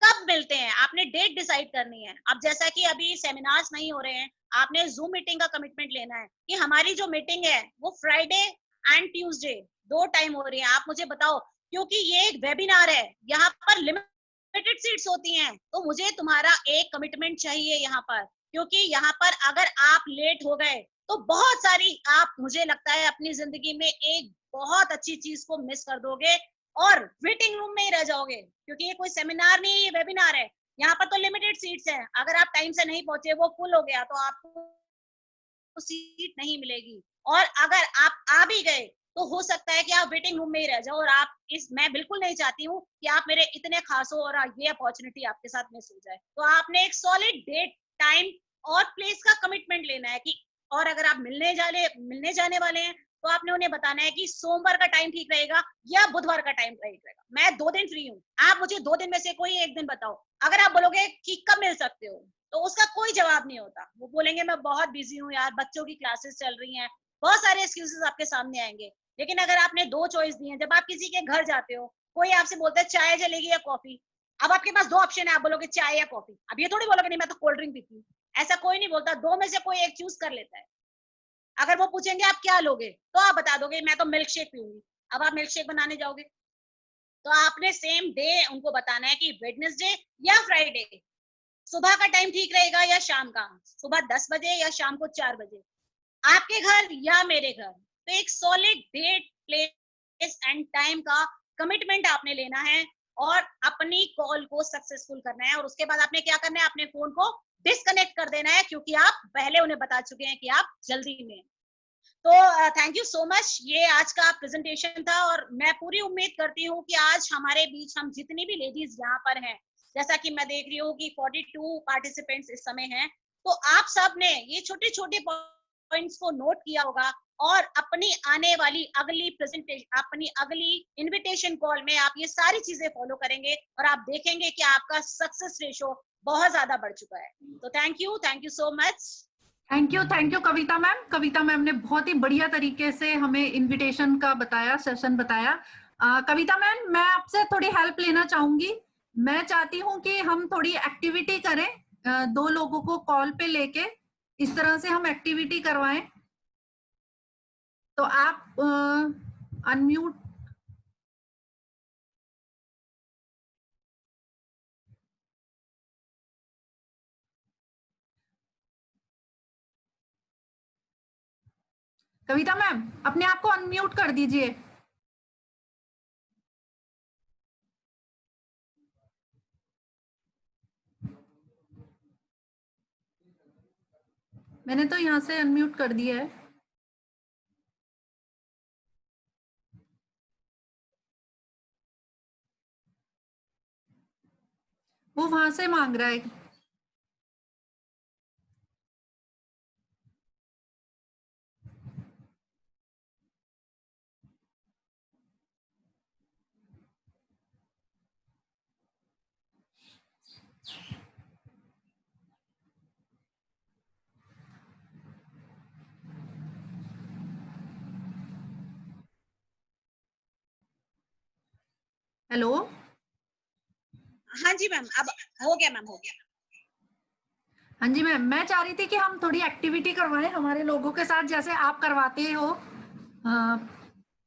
कब मिलते हैं, आपने डेट डिसाइड करनी है। अब जैसा कि अभी सेमिनार्स नहीं हो रहे हैं, आपने जूम मीटिंग का कमिटमेंट लेना है कि हमारी जो मीटिंग है वो फ्राइडे एंड ट्यूसडे 2 टाइम हो रही है, आप मुझे बताओ, क्योंकि ये एक वेबिनार है, यहाँ पर लिमिटेड सीट्स होती हैं, तो मुझे तुम्हारा एक कमिटमेंट चाहिए यहाँ पर, क्योंकि यहाँ पर अगर आप लेट हो गए तो बहुत सारी, आप मुझे लगता है अपनी जिंदगी में एक बहुत अच्छी चीज को मिस कर दोगे और वेटिंग रूम में ही रह जाओगे, क्योंकि ये कोई सेमिनार नहीं है, ये वेबिनार है। यहाँ पर तो लिमिटेड सीट्स हैं, अगर आप टाइम से नहीं पहुंचे, वो फुल हो गया, तो आपको सीट नहीं मिलेगी। और अगर आप आ भी गए तो हो सकता है कि आप वेटिंग रूम में ही रह जाओ, और आप मैं बिल्कुल नहीं चाहती हूँ कि आप मेरे इतने खास हो और ये अपॉर्चुनिटी आपके साथ मिस हो जाए। तो आपने एक सॉलिड डेट, टाइम और प्लेस का कमिटमेंट लेना है कि, और अगर आप मिलने जाने वाले हैं तो आपने उन्हें बताना है कि सोमवार का टाइम ठीक रहेगा या बुधवार का टाइम ठीक रहेगा, मैं 2 दिन फ्री हूँ, आप मुझे 2 दिन में से कोई एक दिन बताओ। अगर आप बोलोगे कि कब मिल सकते हो, तो उसका कोई जवाब नहीं होता, वो बोलेंगे मैं बहुत बिजी हूँ यार, बच्चों की क्लासेस चल रही हैं, बहुत सारे एक्सक्यूजेस आपके सामने आएंगे। लेकिन अगर आपने 2 चॉइस दी है, जब आप किसी के घर जाते हो, कोई आपसे बोलता है चाय चलेगी या कॉफी, अब आपके पास 2 ऑप्शन है, आप बोलोगे चाय या कॉफी। अब ये थोड़ी बोलोगे नहीं मैं तो कोल्ड ड्रिंक पीती हूँ, ऐसा कोई नहीं बोलता, 2 में से कोई एक चूज कर लेता है। अगर वो पूछेंगे आप क्या लोगे, तो आप बता दोगे मैं तो मिल्क शेक पीऊंगी। अब आप मिल्क शेक बनाने जाओगे, तो आपने सेम डे उनको बताना है कि वेडनेसडे या फ्राइडे, सुबह का टाइम ठीक रहेगा या शाम का, सुबह 10 बजे या शाम को 4 बजे, आपके घर या मेरे घर। तो एक solid date, place and time का कमिटमेंट आपने लेना है और अपनी कॉल को सक्सेसफुल करना है। और उसके बाद आपने क्या करना है, अपने फोन को डिस्कनेक्ट कर देना है, क्योंकि आप पहले उन्हें बता चुके हैं कि आप जल्दी में हैं। तो थैंक यू सो मच, ये आज का प्रेजेंटेशन था। और मैं पूरी उम्मीद करती हूँ कि आज हमारे बीच हम जितनी भी लेडीज यहाँ पर हैं, जैसा कि मैं देख रही हूँ कि 42 पार्टिसिपेंट्स इस समय हैं, तो आप सब ने ये छोटे छोटे पॉइंट्स को नोट किया होगा और अपनी आने वाली अगली प्रेजेंटेशन, अपनी अगली इनविटेशन कॉल में आप ये सारी चीजें फॉलो करेंगे और आप देखेंगे कि आपका सक्सेस रेशो बहुत ज्यादा बढ़ चुका है। तो thank you so much. Thank you Kavita ma'am. Kavita ma'am ने बहुत ही बढ़िया तरीके से हमें इनविटेशन का बताया, सेशन बताया। कविता मैम, मैं आपसे थोड़ी हेल्प लेना चाहूंगी। मैं चाहती हूँ कि हम थोड़ी एक्टिविटी करें, 2 लोगों को कॉल पे लेके इस तरह से हम एक्टिविटी करवाएं। तो आप अनम्यूट। कविता मैम, अपने आप को अनम्यूट कर दीजिए। मैंने तो यहाँ से अनम्यूट कर दिया है। वो वहां से मांग रहा है। हेलो। हाँ जी मैम, अब हो गया मैम, हो गया। हाँ जी मैम, मैं चाह रही थी कि हम थोड़ी एक्टिविटी करवाएं हमारे लोगों के साथ, जैसे आप करवाते हो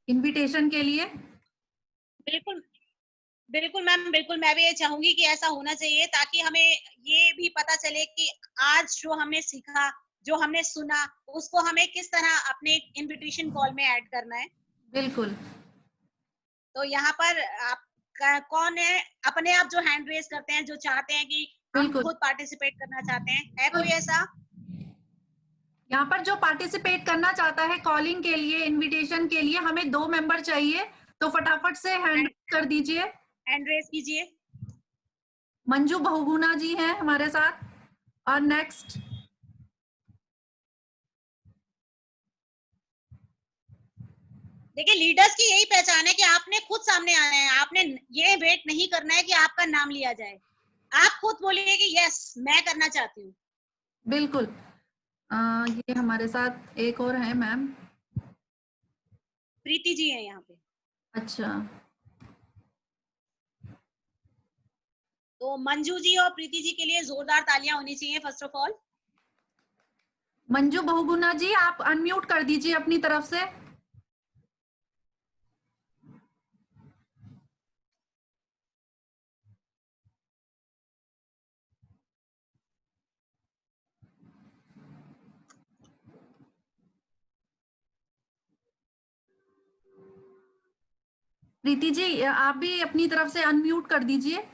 इनविटेशन के लिए। बिल्कुल बिल्कुल मैम, बिल्कुल मैं भी ये चाहूंगी कि ऐसा होना चाहिए, ताकि हमें ये भी पता चले कि आज जो हमने सीखा, जो हमने सुना, उसको हमें किस तरह अपने इनविटेशन कॉल में ऐड करना है। बिल्कुल। तो यहाँ पर आप कौन है अपने आप जो हैंड रेज करते हैं, जो चाहते हैं कि हम बिल्कुल। खुद पार्टिसिपेट करना चाहते हैं, है तो कोई ऐसा? यहाँ पर जो पार्टिसिपेट करना चाहता है कॉलिंग के लिए, इनविटेशन के लिए, हमें 2 मेंबर चाहिए, तो फटाफट से हैंड कर दीजिए। हैंड रेज कीजिए। मंजू बहुगुणा जी हैं हमारे साथ। और नेक्स्ट देखिए, लीडर्स की यही पहचान है कि आपने खुद सामने आना है, आपने ये वेट नहीं करना है कि आपका नाम लिया जाए, आप खुद बोलिए कि यस मैं करना चाहती हूँ। बिल्कुल। ये हमारे साथ एक और है मैम। प्रीति जी है यहाँ पे। अच्छा। तो मंजू जी और प्रीति जी के लिए जोरदार तालियां होनी चाहिए first of all. Manju Bahuguna ji, आप अनम्यूट कर दीजिए अपनी तरफ से। प्रीति जी, आप भी अपनी तरफ से अनम्यूट कर दीजिए।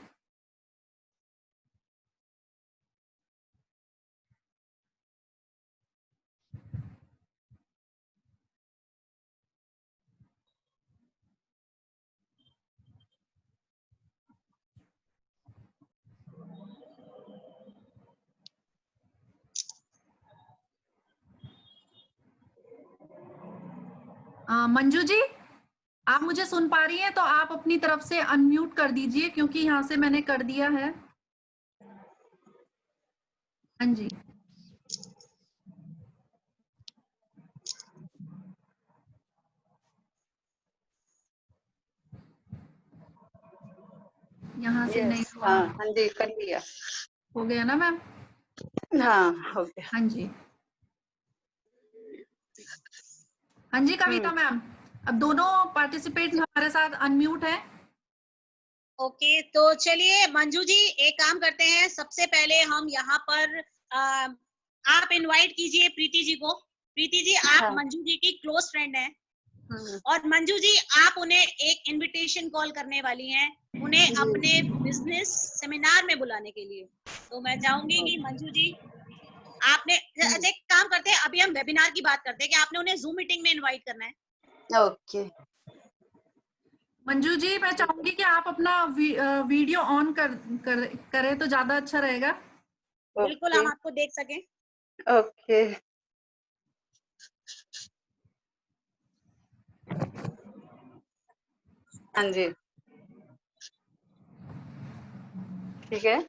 मंजू जी, आप मुझे सुन पा रही हैं तो आप अपनी तरफ से अनम्यूट कर दीजिए, क्योंकि यहाँ से मैंने कर दिया है। हाँ जी। यहाँ से नहीं यस, हुआ। हाँ हाँ जी, कर लिया। हो गया ना मैम? हाँ, हो गया। हाँ जी, हाँ जी कविता मैम, अब दोनों पार्टिसिपेट हमारे साथ अनम्यूट है। ओके, तो चलिए मंजू जी एक काम करते हैं, सबसे पहले हम यहाँ पर आप इनवाइट कीजिए प्रीति जी को। प्रीति जी आप हाँ। मंजू जी की क्लोज फ्रेंड हैं और मंजू जी आप उन्हें एक इनविटेशन कॉल करने वाली हैं, उन्हें जी। अपने बिजनेस सेमिनार में बुलाने के लिए। तो मैं चाहूंगी कि मंजू जी आपने अच्छा एक काम करते हैं, अभी हम वेबिनार की बात करते हैं कि आपने उन्हें जूम मीटिंग में इनवाइट करना है। ओके। मंजू जी मैं चाहूंगी कि आप अपना वीडियो ऑन करें तो ज्यादा अच्छा रहेगा। बिल्कुल, हम आपको देख सकें। ओके। हाँ जी, ठीक है।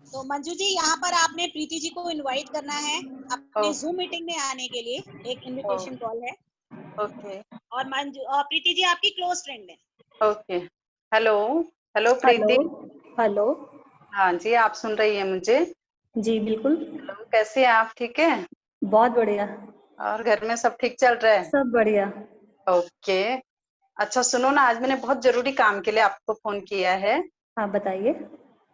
तो मंजू जी यहाँ पर आपने प्रीति जी को इनवाइट करना है अपनी जूम मीटिंग में आने के लिए, एक इनविटेशन कॉल है। ओके। और मंजू और प्रीति जी आपकी क्लोज फ्रेंड है। Okay. Hello. Hello hello Preeti. Hello. हाँ जी, आप सुन रही है मुझे? जी बिल्कुल, हेलो, कैसे हैं आप? ठीक है? बहुत बढ़िया, और घर में सब ठीक चल रहा है? सब बढ़िया। ओके। अच्छा सुनो ना, आज मैंने बहुत जरूरी काम के लिए आपको फोन किया है। हाँ बताइए।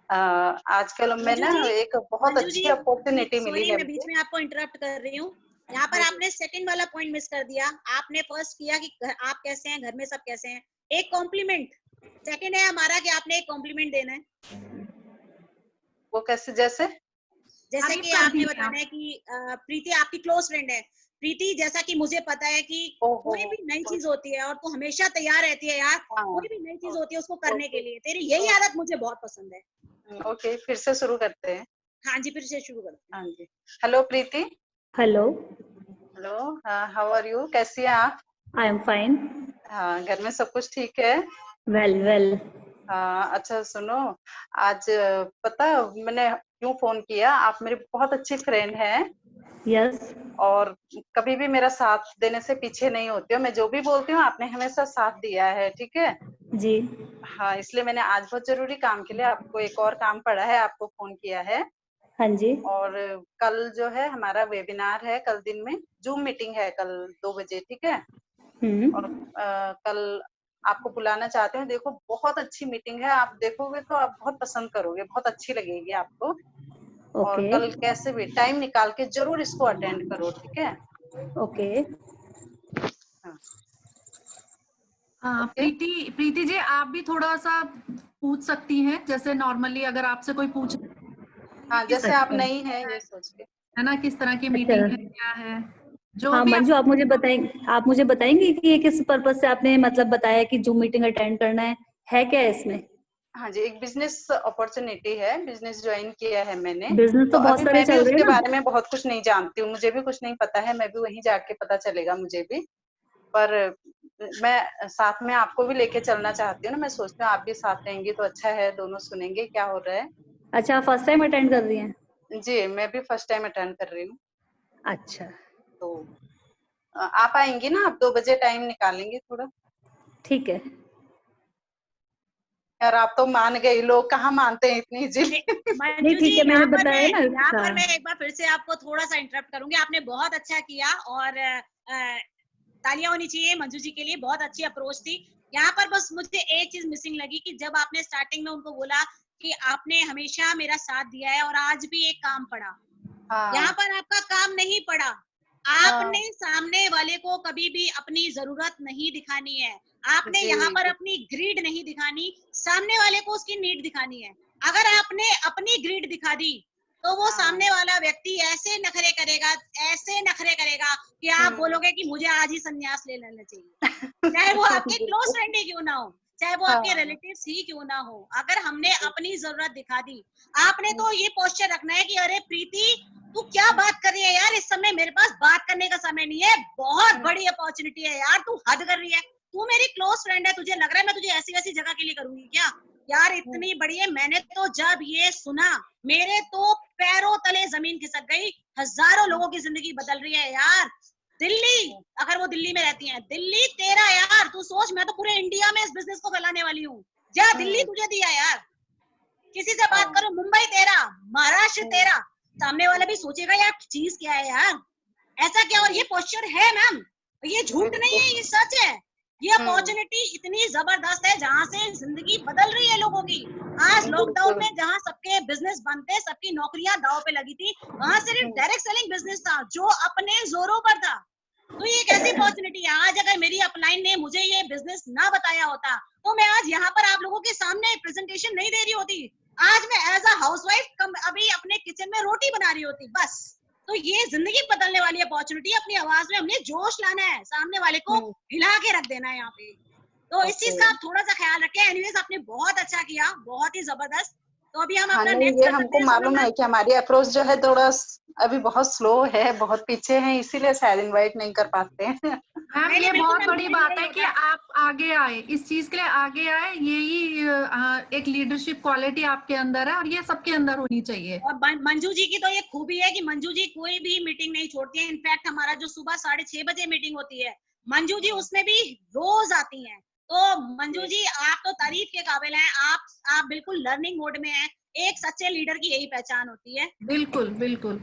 आजकल मैं ना एक बहुत मंजू अच्छी जी अपॉर्चुनिटी मिली सॉरी है मैं बीच मुझे। में आपको इंटरप्ट कर रही हूँ। यहाँ पर आपने सेकंड वाला पॉइंट मिस कर दिया। आपने फर्स्ट किया कि आप कैसे हैं, घर में सब कैसे हैं, एक कॉम्प्लीमेंट। सेकंड है हमारा कि आपने एक कॉम्प्लीमेंट देना है। वो कैसे? जैसे जैसे तारीफ कि कर आपने दीजिए आप। बताना है कि प्रीति आपकी क्लोज फ्रेंड है। प्रीति जैसा कि मुझे पता है कि कोई भी नई चीज होती है और तू हमेशा तैयार रहती है यार, कोई भी नई चीज होती है उसको करने के लिए, तेरी यही आदत मुझे बहुत पसंद है। ओके, फिर से शुरू करते हैं। हाँ जी, फिर से शुरू करते हैं। हाँ जी। Hello Preeti. Hello, hello, how are you? कैसी हैं आप? I am fine. हाँ, घर में सब कुछ ठीक है? Well well. हाँ, अच्छा सुनो, आज पता मैंने क्यों फोन किया? आप मेरी बहुत अच्छी फ्रेंड हैं यस। और कभी भी मेरा साथ देने से पीछे नहीं होती हो। मैं जो भी बोलती हूँ आपने हमेशा साथ दिया है, ठीक है? जी। हाँ, इसलिए मैंने आज बहुत जरूरी काम के लिए आपको, एक और काम पड़ा है, आपको फोन किया है। हाँ जी। और कल जो है हमारा वेबिनार है, कल दिन में जूम मीटिंग है कल 2 बजे, ठीक है? और कल आपको बुलाना चाहते हैं। देखो बहुत अच्छी मीटिंग है, आप देखोगे तो आप बहुत पसंद करोगे, बहुत अच्छी लगेगी आपको। और ओके कल कैसे भी टाइम निकाल के जरूर इसको अटेंड करो, ठीक है? ओके। हाँ, हाँ ओके। प्रीति प्रीति जी आप भी थोड़ा सा पूछ सकती हैं, जैसे नॉर्मली अगर आपसे कोई पूछ हाँ, किस जैसे आप अच्छा नई हैं ये सोच के। है ना, किस तरह की अच्छा। मीटिंग है, क्या है, जो हाँ भी मंजू, आप मुझे बताएंगे कि ये किस पर्पज से आपने मतलब बताया कि जूम मीटिंग अटेंड करना है क्या इसमें? हाँ जी, एक बिजनेस अपॉर्चुनिटी है, बिजनेस ज्वाइन किया है मैंने। बिजनेस तो तो बहुत अभी सारे मैं भी चल रहे उसके हैं ना। बारे में बहुत कुछ नहीं जानती हूँ, मुझे भी कुछ नहीं पता है, मैं भी वहीं जाके पता चलेगा मुझे भी। पर मैं साथ में आपको भी लेके चलना चाहती हूँ ना, मैं सोचती हूँ आप भी साथ रहेंगी तो अच्छा है, दोनों सुनेंगे क्या हो रहा है। अच्छा, फर्स्ट टाइम अटेंड कर रही हैं? जी, मैं भी फर्स्ट टाइम अटेंड कर रही हूँ। अच्छा तो आप आएंगी ना? आप 2 बजे टाइम निकालेंगे थोड़ा? ठीक है। यार आप तो मान गई, लोग कहाँ मानते हैं इतनी इजीली। नहीं मंजू जी ठीक है, मैंने यहाँ बताया ना। पर हाँ मैं एक बार फिर से आपको थोड़ा सा इंटरप्ट करूंगी। आपने बहुत अच्छा किया और तालियां होनी चाहिए मंजू जी के लिए, बहुत अच्छी अप्रोच थी। यहाँ पर बस मुझे एक चीज मिसिंग लगी कि जब आपने स्टार्टिंग में उनको बोला कि आपने हमेशा मेरा साथ दिया है और आज भी एक काम पड़ा, यहाँ हाँ पर आपका काम नहीं पड़ा। हाँ आपने सामने वाले को कभी भी अपनी जरूरत नहीं दिखानी है। आपने जी यहाँ पर जी। अपनी ग्रीड नहीं दिखानी, सामने वाले को उसकी नीड दिखानी है। अगर आपने अपनी ग्रीड दिखा दी तो वो हाँ सामने वाला व्यक्ति ऐसे नखरे करेगा, ऐसे नखरे करेगा कि आप बोलोगे कि मुझे आज ही संन्यास ले लेना चाहिए। चाहे वो आपके क्लोज फ्रेंड ही क्यों ना हो, चाहे वो आपके हाँ रिलेटिव्स ही क्यों ना हो, अगर हमने अपनी जरूरत दिखा दी, आपने तो ये पोस्चर रखना है कि अरे प्रीति तू क्या बात कर रही है यार, इस समय मेरे पास बात करने का समय नहीं है, बहुत बड़ी अपॉर्चुनिटी है यार, तू हद कर रही है, तू मेरी क्लोज फ्रेंड है, तुझे लग रहा है मैं तुझे ऐसी वैसी जगह के लिए करूंगी क्या यार, इतनी बड़ी है। मैंने तो जब ये सुना मेरे तो पैरों तले जमीन खिसक गई। हजारों लोगों की जिंदगी बदल रही है यार। दिल्ली, अगर वो दिल्ली में रहती हैं, दिल्ली तेरा यार, तू सोच मैं तो पूरे इंडिया में इस बिजनेस को फैलाने वाली हूँ। जा दिल्ली तुझे दिया यार, किसी से बात करो, मुंबई तेरा, महाराष्ट्र तेरा, सामने वाला भी सोचेगा यार चीज क्या है यार, ऐसा क्या। और ये पोस्चर है मैम, ये झूठ नहीं है, ये सच है। ये अपॉर्चुनिटी इतनी जबरदस्त है जहाँ से जिंदगी बदल रही है लोगों की। आज लॉकडाउन में जहाँ सबके बिजनेस बंद थे, सबकी नौकरियां दांव पे लगी थी, वहां सिर्फ डायरेक्ट सेलिंग बिजनेस था जो अपने जोरों पर था। तो ये एक ऐसी अपॉर्चुनिटी है। आज अगर मेरी अपलाइन ने मुझे ये बिजनेस ना बताया होता तो मैं आज यहाँ पर आप लोगों के सामने प्रेजेंटेशन नहीं दे रही होती। आज मैं एज अ हाउसवाइफ अभी अपने किचन में रोटी बना रही होती बस। तो ये जिंदगी बदलने वाली अपॉर्चुनिटी, अपनी आवाज में हमने जोश लाना है, सामने वाले को हिला के रख देना है यहाँ पे। तो इस चीज का आप थोड़ा सा ख्याल रखें। एनीवेज आपने बहुत अच्छा किया, बहुत ही जबरदस्त। तो अभी हम अपना नेक्स्ट ये हमको मालूम है कि हमारी अप्रोच जो है थोड़ा अभी बहुत स्लो है, बहुत पीछे है, इसीलिए शायद इनवाइट नहीं कर पाते हैं। मैम ये बहुत बड़ी बात है कि आप आगे आए, इस चीज के लिए आगे आए, यही एक लीडरशिप क्वालिटी आपके अंदर है और ये सबके अंदर होनी चाहिए। और मंजू जी की तो ये खूबी है कि मंजू जी कोई भी मीटिंग नहीं छोड़ती है। इनफैक्ट हमारा जो सुबह 6:30 बजे मीटिंग होती है, मंजू जी उसमें भी रोज आती हैं। तो मंजू जी आप तो तारीफ के काबिल हैं, आप बिल्कुल लर्निंग मोड में हैं। एक सच्चे लीडर की यही पहचान होती है। बिल्कुल बिल्कुल।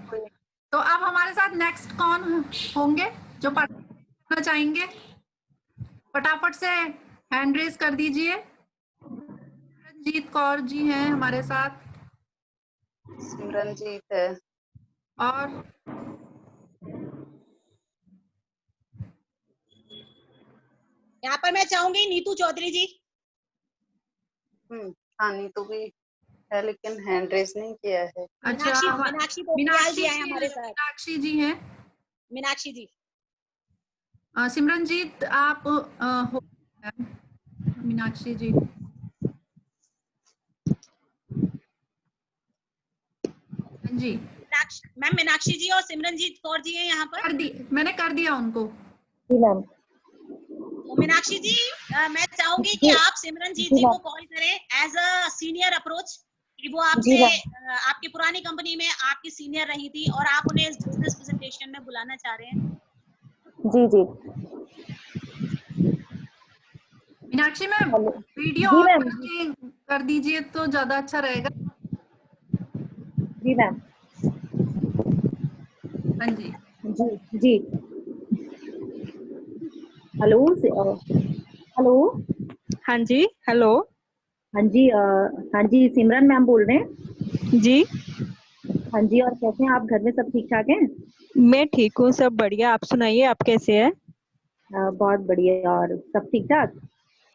तो अब हमारे साथ नेक्स्ट कौन होंगे जो करना चाहेंगे? फटाफट से हैंड रेज कर दीजिए। सिमरनजीत कौर जी हैं हमारे साथ। सिमरनजीत है। और यहाँ पर मैं चाहूंगी नीतू चौधरी जी। हाँ नीतू भी है लेकिन हैंड रेज नहीं किया है। अच्छा, मीनाक्षी जी हैं। मीनाक्षी जी। सिमरनजीत आप हो मीनाक्षी जी। जी मैम मीनाक्षी जी और सिमरनजीत कौर जी हैं यहाँ पर। मैंने कर दिया उनको। जी मैम। तो मीनाक्षी जी मैं चाहूंगी कि आप सिमरनजीत जी को कॉल करें एज अ सीनियर अप्रोच, कि वो आपसे आपकी पुरानी कंपनी में आपकी सीनियर रही थी और आप उन्हें इस बिजनेस प्रेजेंटेशन में बुलाना चाह रहे हैं। जी जी मीनाक्षी मैम वीडियो ऑन कर दीजिए तो ज्यादा अच्छा रहेगा। जी मैम। हाँ जी जी जी। Hello hello. हाँ जी हेलो। हाँ जी सिमरन मैम बोल रहे हैं जी। हाँ जी, और कैसे हैं आप? घर में सब ठीक ठाक हैं? मैं ठीक हूँ, सब बढ़िया। आप सुनाइए, आप कैसे हैं? बहुत बढ़िया। और सब ठीक ठाक?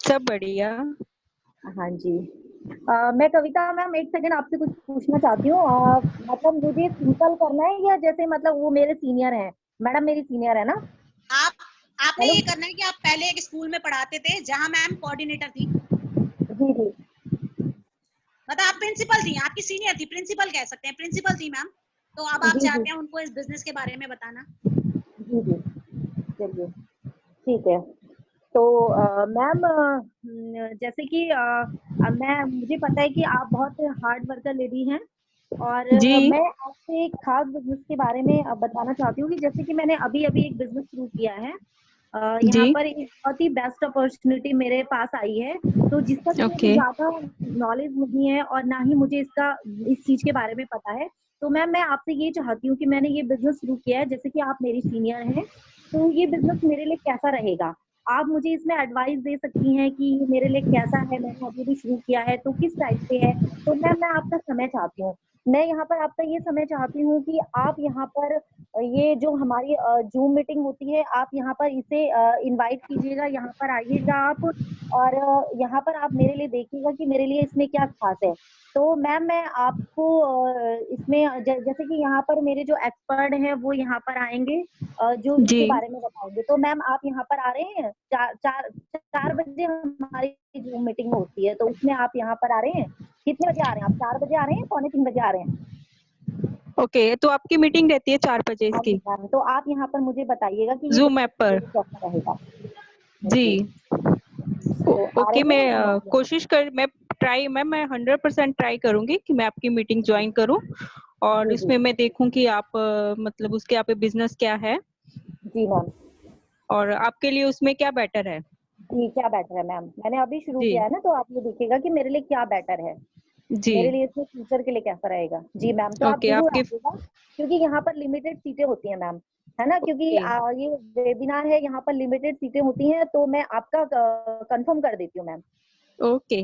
सब बढ़िया। हाँ जी। मैं कविता मैम एक सेकंड आपसे कुछ पूछना चाहती हूँ। मतलब मुझे सिंपल करना है या जैसे मतलब वो मेरे सीनियर हैं, मैडम मेरी सीनियर है ना? आपने ये करना है कि आप पहले एक स्कूल में पढ़ाते थे जहाँ मैम कोऑर्डिनेटर थी। जी जी। मतलब आप प्रिंसिपल थी, आपकी सीनियर थी, प्रिंसिपल कह सकते हैं, प्रिंसिपल थी मैम। तो अब आप चाहते हैं उनको इस बिजनेस के बारे में बताना। जी जी चलिए ठीक है। तो मैम जैसे कि मुझे पता है कि आप बहुत हार्ड वर्कर लेडी हैं और मैं आपसे एक खास बिजनेस के बारे में बताना चाहती हूँ कि जैसे कि मैंने अभी एक बिजनेस शुरू किया है। यहाँ पर एक बहुत ही बेस्ट अपॉर्चुनिटी मेरे पास आई है, तो जिसका मुझे ज्यादा नॉलेज नहीं है और ना ही मुझे इस चीज के बारे में पता है। तो मैम मैं आपसे ये चाहती हूँ कि मैंने ये बिजनेस शुरू किया है, जैसे कि आप मेरी सीनियर हैं, तो ये बिजनेस मेरे लिए कैसा रहेगा? आप मुझे इसमें एडवाइस दे सकती हैं कि मेरे लिए कैसा है? मैंने अभी भी शुरू किया है तो किस टाइप से है? तो मैम मैं आपका समय चाहती हूँ, मैं यहाँ पर आपका ये समय चाहती हूँ कि आप यहाँ पर ये जो हमारी जूम मीटिंग होती है, आप यहाँ पर इसे इनवाइट कीजिएगा, यहाँ पर आइएगा आप, और यहाँ पर आप मेरे लिए देखिएगा कि मेरे लिए इसमें क्या खास है। तो मैम मैं आपको इसमें जैसे कि यहाँ पर मेरे जो एक्सपर्ट हैं वो यहाँ पर आएंगे जो इसके बारे में बताएंगे। तो मैम आप यहाँ पर आ रहे हैं? 4 बजे हमारी जूम मीटिंग होती है, तो उसमें आप यहाँ पर आ रहे हैं? कितने बजे आ रहे हैं आप? 4 बजे आ रहे हैं, 2:45 बजे आ रहे हैं? ओके, तो आपकी मीटिंग रहती है 4 बजे इसकी? तो आप यहाँ पर मुझे बताइएगा कि जूम ऐप पर कैसा रहेगा। जी। ओके, मैं मैं 100% ट्राई करूंगी कि मैं आपकी मीटिंग ज्वाइन करूं और इसमें मैं देखूं कि आप मतलब उसके आप बिजनेस क्या है जी मैम, और आपके लिए उसमें क्या बेटर है। जी क्या बेटर है मैम, मैंने अभी शुरू जी किया है ना, तो आप ये देखिएगा कि मेरे लिए क्या बेटर है, जी मेरे लिए इसमें फ्यूचर के लिए कैसा रहेगा। जी मैम, तो आप ओके जरूर आपके आइएगा, क्योंकि यहाँ पर लिमिटेड सीटें होती हैं मैम, है ना, क्योंकि ओके ये वेबिनार है, यहाँ पर लिमिटेड सीटें होती हैं, तो मैं आपका कंफर्म कर देती हूँ मैम। ओके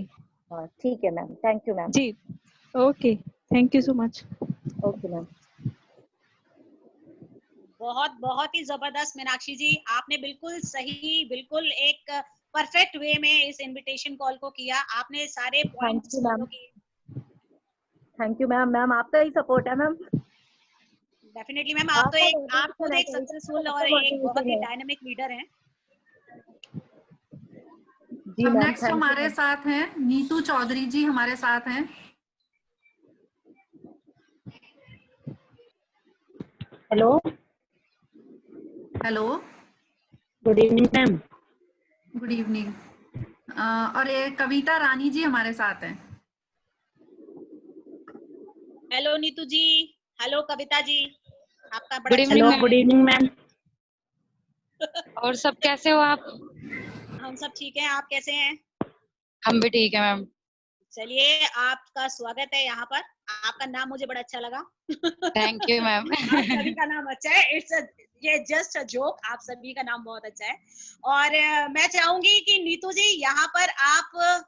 हाँ ठीक है मैम, थैंक यू मैम। जी okay thank you so much. Okay ma'am. बहुत बहुत ही जबरदस्त मीनाक्षी जी, आपने बिल्कुल सही, बिल्कुल एक परफेक्ट वे में इस इनविटेशन कॉल को किया, आपने सारे thank points you follow ma'am, किए। थैंक यू मैम, मैम आपका ही सपोर्ट है मैम, डेफिनेटली मैम, आप तो आपका एक, आप मोटिवेशन खुद है, एक तो सक्सेसफुल सबका और एक बहुत मोटिवेशन ही है। डायनामिक लीडर हैं। जी अब मैम, नेक्स्ट थैंक यू हमारे मैम। साथ हैं नीतू चौधरी जी, हमारे साथ हैं। Hello, hello, good evening ma'am. Good evening. और ये कविता रानी जी हमारे साथ हैं। हेलो नीतू जी, हेलो कविता जी, आपका बड़ा गुड अच्छा इवनिंग हेलो, नाम गुड मैम। Evening ma'am. और सब कैसे हो आप? है। हम सब ठीक हैं, आप कैसे हैं? हम भी ठीक है मैम। चलिए, आपका स्वागत है यहाँ पर। आपका नाम मुझे बड़ा अच्छा लगा। Thank you ma'am. आप सभी का नाम अच्छा है, ये जस्ट अ जोक, आप सभी का नाम बहुत अच्छा है। और मैं चाहूंगी कि नीतू जी यहाँ पर आप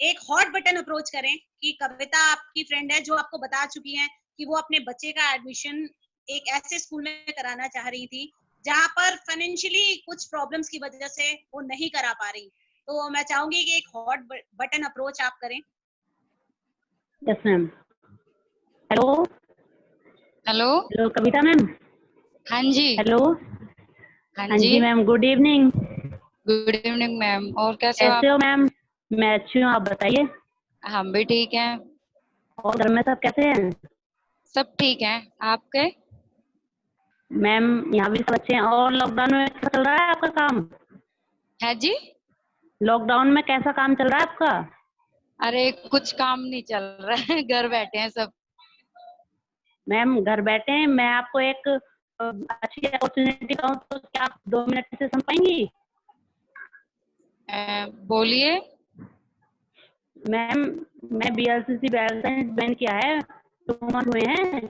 एक हॉट बटन अप्रोच करें कि कविता आपकी फ्रेंड है जो आपको बता चुकी है कि वो अपने बच्चे का एडमिशन एक ऐसे स्कूल में कराना चाह रही थी जहां पर फाइनेंशियली कुछ प्रॉब्लम्स की वजह से वो नहीं करा पा रही। तो मैं चाहूंगी कि एक हॉट बटन अप्रोच आप करें। Yes ma'am. Hello, hello. Hello Kavita ma'am. हाँ जी। हेलो, हाँ हाँ जी। जी ma'am, good evening. Good evening ma'am. और कैसे हो कैसे आप? हो मैम? मैं अच्छी हूँ, आप बताइए। हम भी ठीक हैं। और घर में सब कैसे हैं? सब ठीक हैं। आपके? मैम यहाँ भी सब अच्छे हैं। और लॉकडाउन में कैसा चल रहा है आपका काम? है जी। लॉकडाउन में कैसा काम चल रहा है आपका? अरे कुछ काम नहीं चल रहा है, घर बैठे हैं सब। मैम घर बैठे हैं, मैं आपको एक अच्छी अपॉर्चुनिटी दूँ तो क्या आप 2 मिनट से सुन पाएंगी? बोलिए। मैम मैं BLCC बैन किया है, 2 मंथ हुए हैं,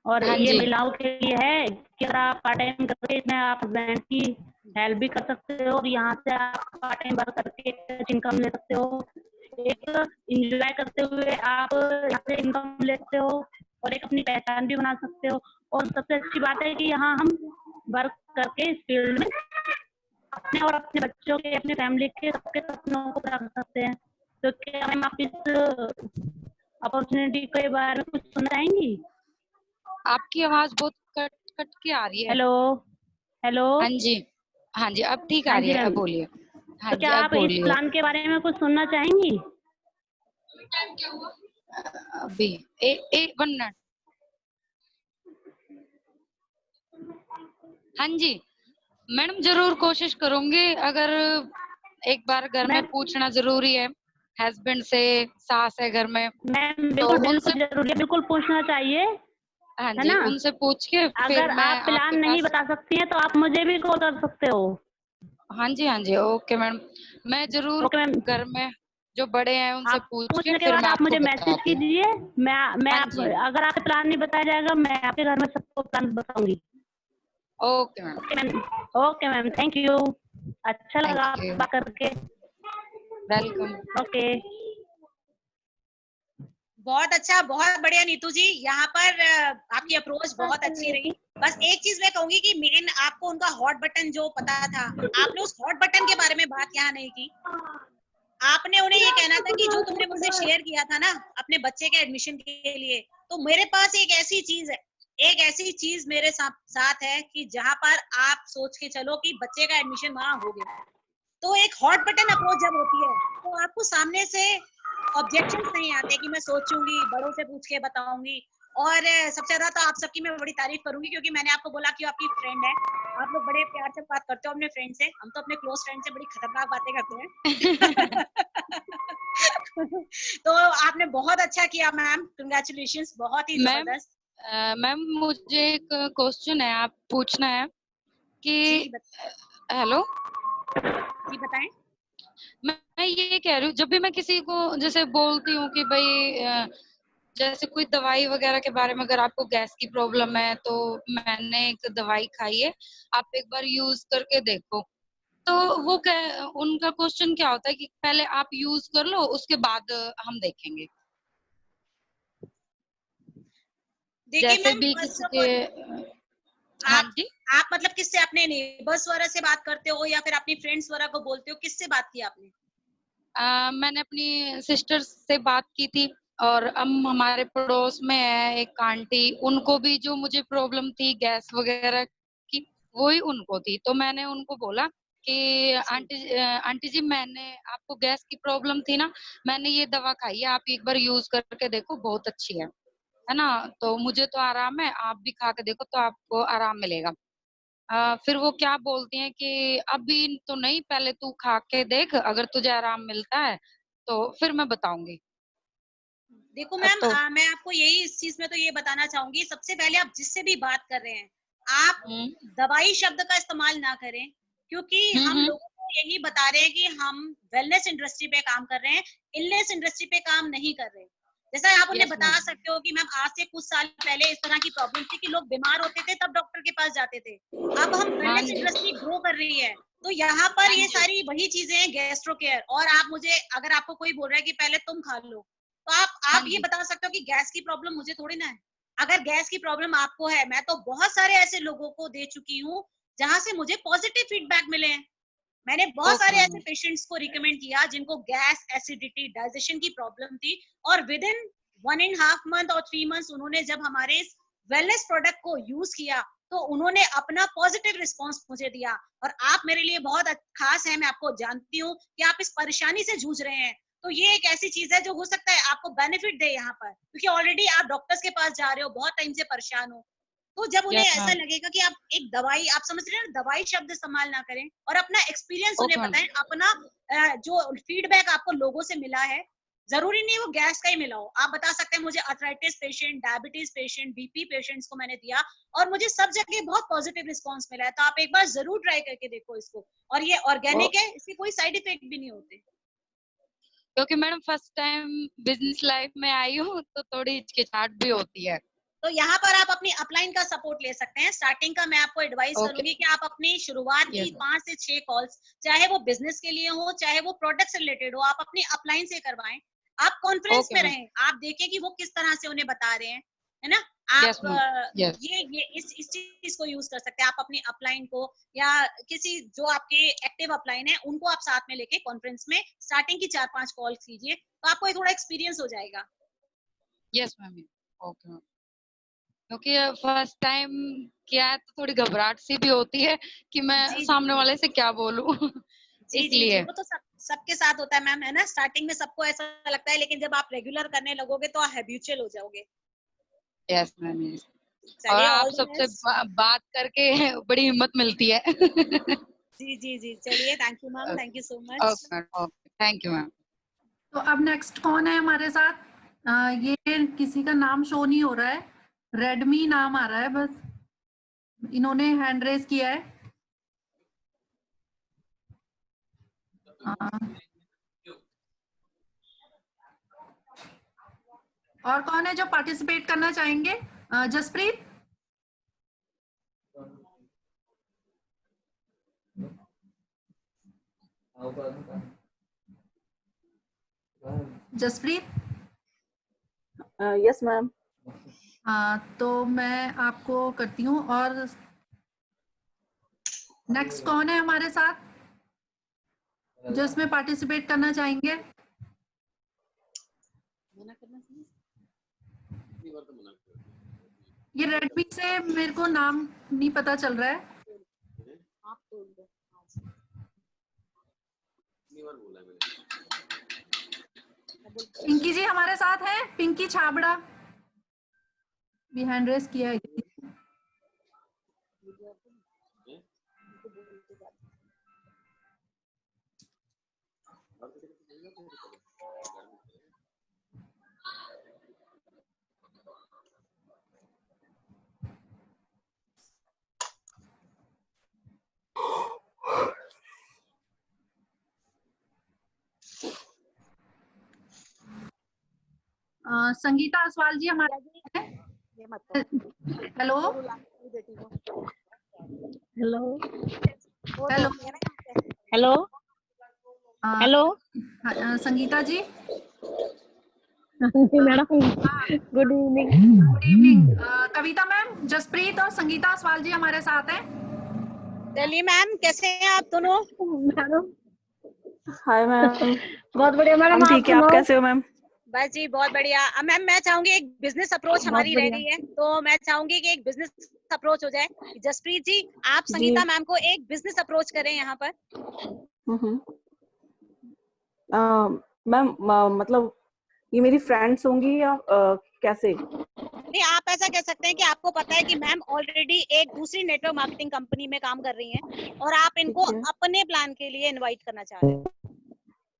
और हाँ ये जी। महिलाओं के लिए है कि अगर आप पार्ट टाइम करके इसमें आप हस्बैंड की हेल्प भी कर सकते हो, और यहाँ से आप पार्ट टाइम वर्क करके इनकम ले सकते हो, एक इंजॉय करते हुए आप यहाँ से इनकम लेते हो, और एक अपनी पहचान भी बना सकते हो। और सबसे अच्छी बात है कि यहाँ हम वर्क करके इस फील्ड में अपने और अपने बच्चों के, अपने फैमिली के, सबके सपनों को पूरा कर सकते हैं। तो क्या मैम आप इस अपॉर्चुनिटी के बारे में कुछ सुनना चाहेंगी? आपकी आवाज बहुत कट कट के आ रही है। Hello, hello. हाँ जी। हाँ जी, अब ठीक आ हाँ रही जी है। अब मैम, बोलिए। हाँ तो जी, क्या अब आप इस बोलिए। प्लान के बारे में कुछ सुनना चाहेंगी? अभी एक 1 मिनट। हाँ जी मैडम, जरूर कोशिश करूंगी। अगर एक बार घर में मैम पूछना जरूरी है, हस्बैंड से, सास है घर में, मैम तो बिल्कुल उनसे, बिल्कुल जरूरी है, बिल्कुल पूछना चाहिए, हाँ है जी, ना। उनसे पूछ के फिर अगर मैं आप प्लान आपके नहीं पास। बता सकती हैं तो आप मुझे भी कॉल कर सकते हो। हाँ जी, हाँ जी, ओके मैडम। मैं जरूर ओके मैम, घर में जो बड़े हैं उनसे आप पूछ के पूछने के फिर बाद मैं आप आपको मुझे मैसेज बताती हूँ। कीजिए। मैं हाँ आप, जी, अगर आपके प्लान नहीं बताया जाएगा, मैं आपके घर में सबको प्लान बताऊंगी। Okay ma'am. Okay ma'am, okay ma'am, thank you, अच्छा लगा थैंक आपसे यू। बात करके। वेलकम। ओके। बहुत अच्छा, बहुत बढ़िया नीतू जी, यहाँ पर आपकी अप्रोच बहुत अच्छी रही। बस एक चीज मैं कहूंगी कि मेन आपको उनका हॉट बटन जो पता था, आपने उस हॉट बटन के बारे में बात यहाँ नहीं की। आपने उन्हें ये कहना था कि जो तुमने मुझसे शेयर किया था ना अपने बच्चे के एडमिशन के लिए, तो मेरे पास एक ऐसी चीज है, एक ऐसी चीज मेरे साथ है कि जहां पर आप सोच के चलो कि बच्चे का एडमिशन वहां हो गया। तो एक हॉट बटन अप्रोच जब होती है तो आपको सामने से ऑब्जेक्शंस नहीं आते कि मैं सोचूंगी, बड़ों से पूछ के बताऊंगी। और सबसे ज्यादा तो आप सबकी मैं बड़ी तारीफ करूंगी क्योंकि मैंने आपको बोला कि वो आपकी फ्रेंड है, आप लोग बड़े प्यार से बात करते हो अपने फ्रेंड से। हम तो अपने क्लोज फ्रेंड से बड़ी खतरनाक बातें करते हैं। तो आपने बहुत अच्छा किया मैम, कंग्रेचुलेशंस, बहुत ही मैम, जबरदस्त। मैम मुझे एक क्वेश्चन है, आप पूछना है कि जी हेलो। जी जी बताएं। मैं ये कह रही हूँ, जब भी मैं किसी को जैसे बोलती हूँ कि भाई जैसे कोई दवाई वगैरह के बारे में, अगर आपको गैस की प्रॉब्लम है तो मैंने एक दवाई खाई है, आप एक बार यूज करके देखो। तो वो क्या, उनका क्वेश्चन क्या होता है कि पहले आप यूज कर लो, उसके बाद हम देखेंगे। देखिए जैसे मैम, भी फर्स्ट किसी ऑफ के ऑल हाँ आप जी। आप मतलब किससे, अपने नेबर्स वगैरह से बात करते हो या फिर अपनी फ्रेंड्स वगैरह को बोलते हो, किससे बात की आपने? मैंने अपनी सिस्टर से बात की थी, और हम हमारे पड़ोस में है एक आंटी, उनको भी जो मुझे प्रॉब्लम थी गैस वगैरह की, वही उनको थी। तो मैंने उनको बोला कि आंटी जी, मैंने आपको गैस की प्रॉब्लम थी ना, मैंने ये दवा खाई है, आप एक बार यूज करके देखो, बहुत अच्छी है ना। तो मुझे तो आराम है, आप भी खा के देखो तो आपको आराम मिलेगा। फिर वो क्या बोलती हैं कि अभी तो नहीं, पहले तू खा के देख, अगर तुझे आराम मिलता है तो फिर मैं बताऊंगी। देखो मैम, तो मैं आपको यही इस चीज में तो ये बताना चाहूंगी, सबसे पहले आप जिससे भी बात कर रहे हैं, आप हम्म दवाई शब्द का इस्तेमाल ना करें, क्योंकि हम हम्म लोगों को यही बता रहे हैं कि हम वेलनेस इंडस्ट्री पे काम कर रहे हैं, इलनेस इंडस्ट्री पे काम नहीं कर रहे। जैसा आप उन्हें यस बता मैम। सकते हो कि मैम आज से कुछ साल पहले इस तरह की प्रॉब्लम थी कि लोग बीमार होते थे तब डॉक्टर के पास जाते थे। अब हम हाँ वेलनेस जी। इंडस्ट्री ग्रो कर रही है, तो यहाँ पर हाँ ये जी। सारी वही चीजें हैं, गैस्ट्रो केयर। और आप मुझे, अगर आपको कोई बोल रहा है कि पहले तुम खा लो, तो हाँ आप ये जी। बता सकते हो कि गैस की प्रॉब्लम मुझे थोड़ी ना है। अगर गैस की प्रॉब्लम आपको है, मैं तो बहुत सारे ऐसे लोगों को दे चुकी हूँ जहां से मुझे पॉजिटिव फीडबैक मिले हैं। मैंने बहुत ओके सारे ऐसे मैम। पेशेंट्स को रिकमेंड किया जिनको गैस, एसिडिटी, डाइजेशन की प्रॉब्लम थी, और विद इन 1.5 मंथ और 3 मंथ्स उन्होंने जब हमारे इस वेलनेस प्रोडक्ट को यूज किया, तो उन्होंने अपना पॉजिटिव रिस्पॉन्स मुझे दिया। और आप मेरे लिए बहुत खास है, मैं आपको जानती हूँ कि आप इस परेशानी से जूझ रहे हैं। तो ये एक ऐसी चीज है जो हो सकता है आपको बेनिफिट दे यहाँ पर, क्योंकि ऑलरेडी आप डॉक्टर्स के पास जा रहे हो, बहुत टाइम से परेशान हो। तो जब उन्हें यस ऐसा मैम। लगेगा कि आप एक दवाई, आप समझ रहे हैं ना, दवाई शब्द इस्तेमाल ना करें और अपना एक्सपीरियंस उन्हें ओके मैम। बताएं, अपना जो फीडबैक आपको लोगों से मिला है, जरूरी नहीं वो गैस का ही मिला हो। आप बता सकते हैं मुझे arthritis patient, diabetes patient, BP patients को मैंने दिया और मुझे सब जगह बहुत पॉजिटिव रिस्पॉन्स मिला है। तो आप एक बार जरूर ट्राई करके देखो इसको। और ये ऑर्गेनिक है, इसके कोई साइड इफेक्ट भी नहीं होते। क्योंकि madam first time business life में आई हूँ, तो थोड़ी हिचकिचाहट भी होती है। तो यहाँ पर आप अपनी अपलाइन का सपोर्ट ले सकते हैं। स्टार्टिंग का मैं आपको एडवाइस ओके। करूंगी कि आप अपनी शुरुआत की यस मैम। 5 से 6 कॉल्स, चाहे वो बिजनेस के लिए हो, चाहे वो प्रोडक्ट से रिलेटेड हो, आप अपनी अपलाइन से करवाएं। आप कॉन्फ्रेंस ओके में मैम। रहें, आप देखें कि वो किस तरह से उन्हें बता रहे हैं, है ना। यस आप मैम। यस। ये इस चीज को यूज कर सकते हैं। आप अपनी अपलाइन को या किसी जो आपके एक्टिव अपलाइन है उनको आप साथ में लेके कॉन्फ्रेंस में स्टार्टिंग की 4-5 कॉल्स कीजिए, तो आपको थोड़ा एक्सपीरियंस हो जाएगा। Yes ma'am. Okay ma'am. क्योंकि फर्स्ट टाइम किया है तो थोड़ी घबराहट सी भी होती है कि मैं जी जी सामने जी वाले से क्या बोलूं। जी जी जी, इसलिए। वो तो सबके साथ होता है मैम, है ना। स्टार्टिंग में सबको ऐसा लगता है, लेकिन जब आप रेगुलर करने लगोगे तो हैबिचुअल हो जाओगे। Yes ma'am. यस। और चलिए, आप ऑल द सबसे बेस्ट। बात करके बड़ी हिम्मत मिलती है। जी जी जी, चलिए, thank you ma'am, thank you so much. Okay ma'am. Okay, thank you ma'am. तो अब नेक्स्ट कौन है हमारे साथ? ये किसी का नाम शो नहीं हो रहा है, रेडमी नाम आ रहा है बस। इन्होंने हैंड रेज किया है। और कौन है जो पार्टिसिपेट करना चाहेंगे? जसप्रीत। जसप्रीत। Yes ma'am. तो मैं आपको करती हूँ। और नेक्स्ट कौन है हमारे साथ जो इसमें पार्टिसिपेट करना चाहेंगे? ये रेडमी से मेरे को नाम नहीं पता चल रहा है। पिंकी जी हमारे साथ हैं, पिंकी छाबड़ा भी हैंड रेस किया है। संगीता असवाल जी हमारे hello hello hello hello hello Sangeeta ji जी madam good evening. Good evening. Kavita ma'am, Jaspreet और संगीता असवाल जी हमारे साथ हैं। चलिए मैम, कैसे हैं आप दोनों? Madam hi ma'am. बहुत बढ़िया मैडम, हम आप ठीक है, आप सुनाओ? कैसे हो मैम? बस जी बहुत बढ़िया। मैम मैं चाहूंगी, एक बिजनेस अप्रोच बहुत हमारी रह बढ़िया। गई है, तो मैं चाहूंगी कि एक बिजनेस अप्रोच हो जाए। जसप्रीत जी, आप जी। संगीता मैम को एक बिजनेस अप्रोच करें यहाँ पर। मैम मतलब ये मेरी फ्रेंड्स होंगी या कैसे? नहीं, आप ऐसा कह सकते हैं कि आपको पता है कि मैम ऑलरेडी एक दूसरी नेटवर्क मार्केटिंग कंपनी में काम कर रही हैं और आप इनको ठीक है। अपने प्लान के लिए इनवाइट करना चाह रहे हैं।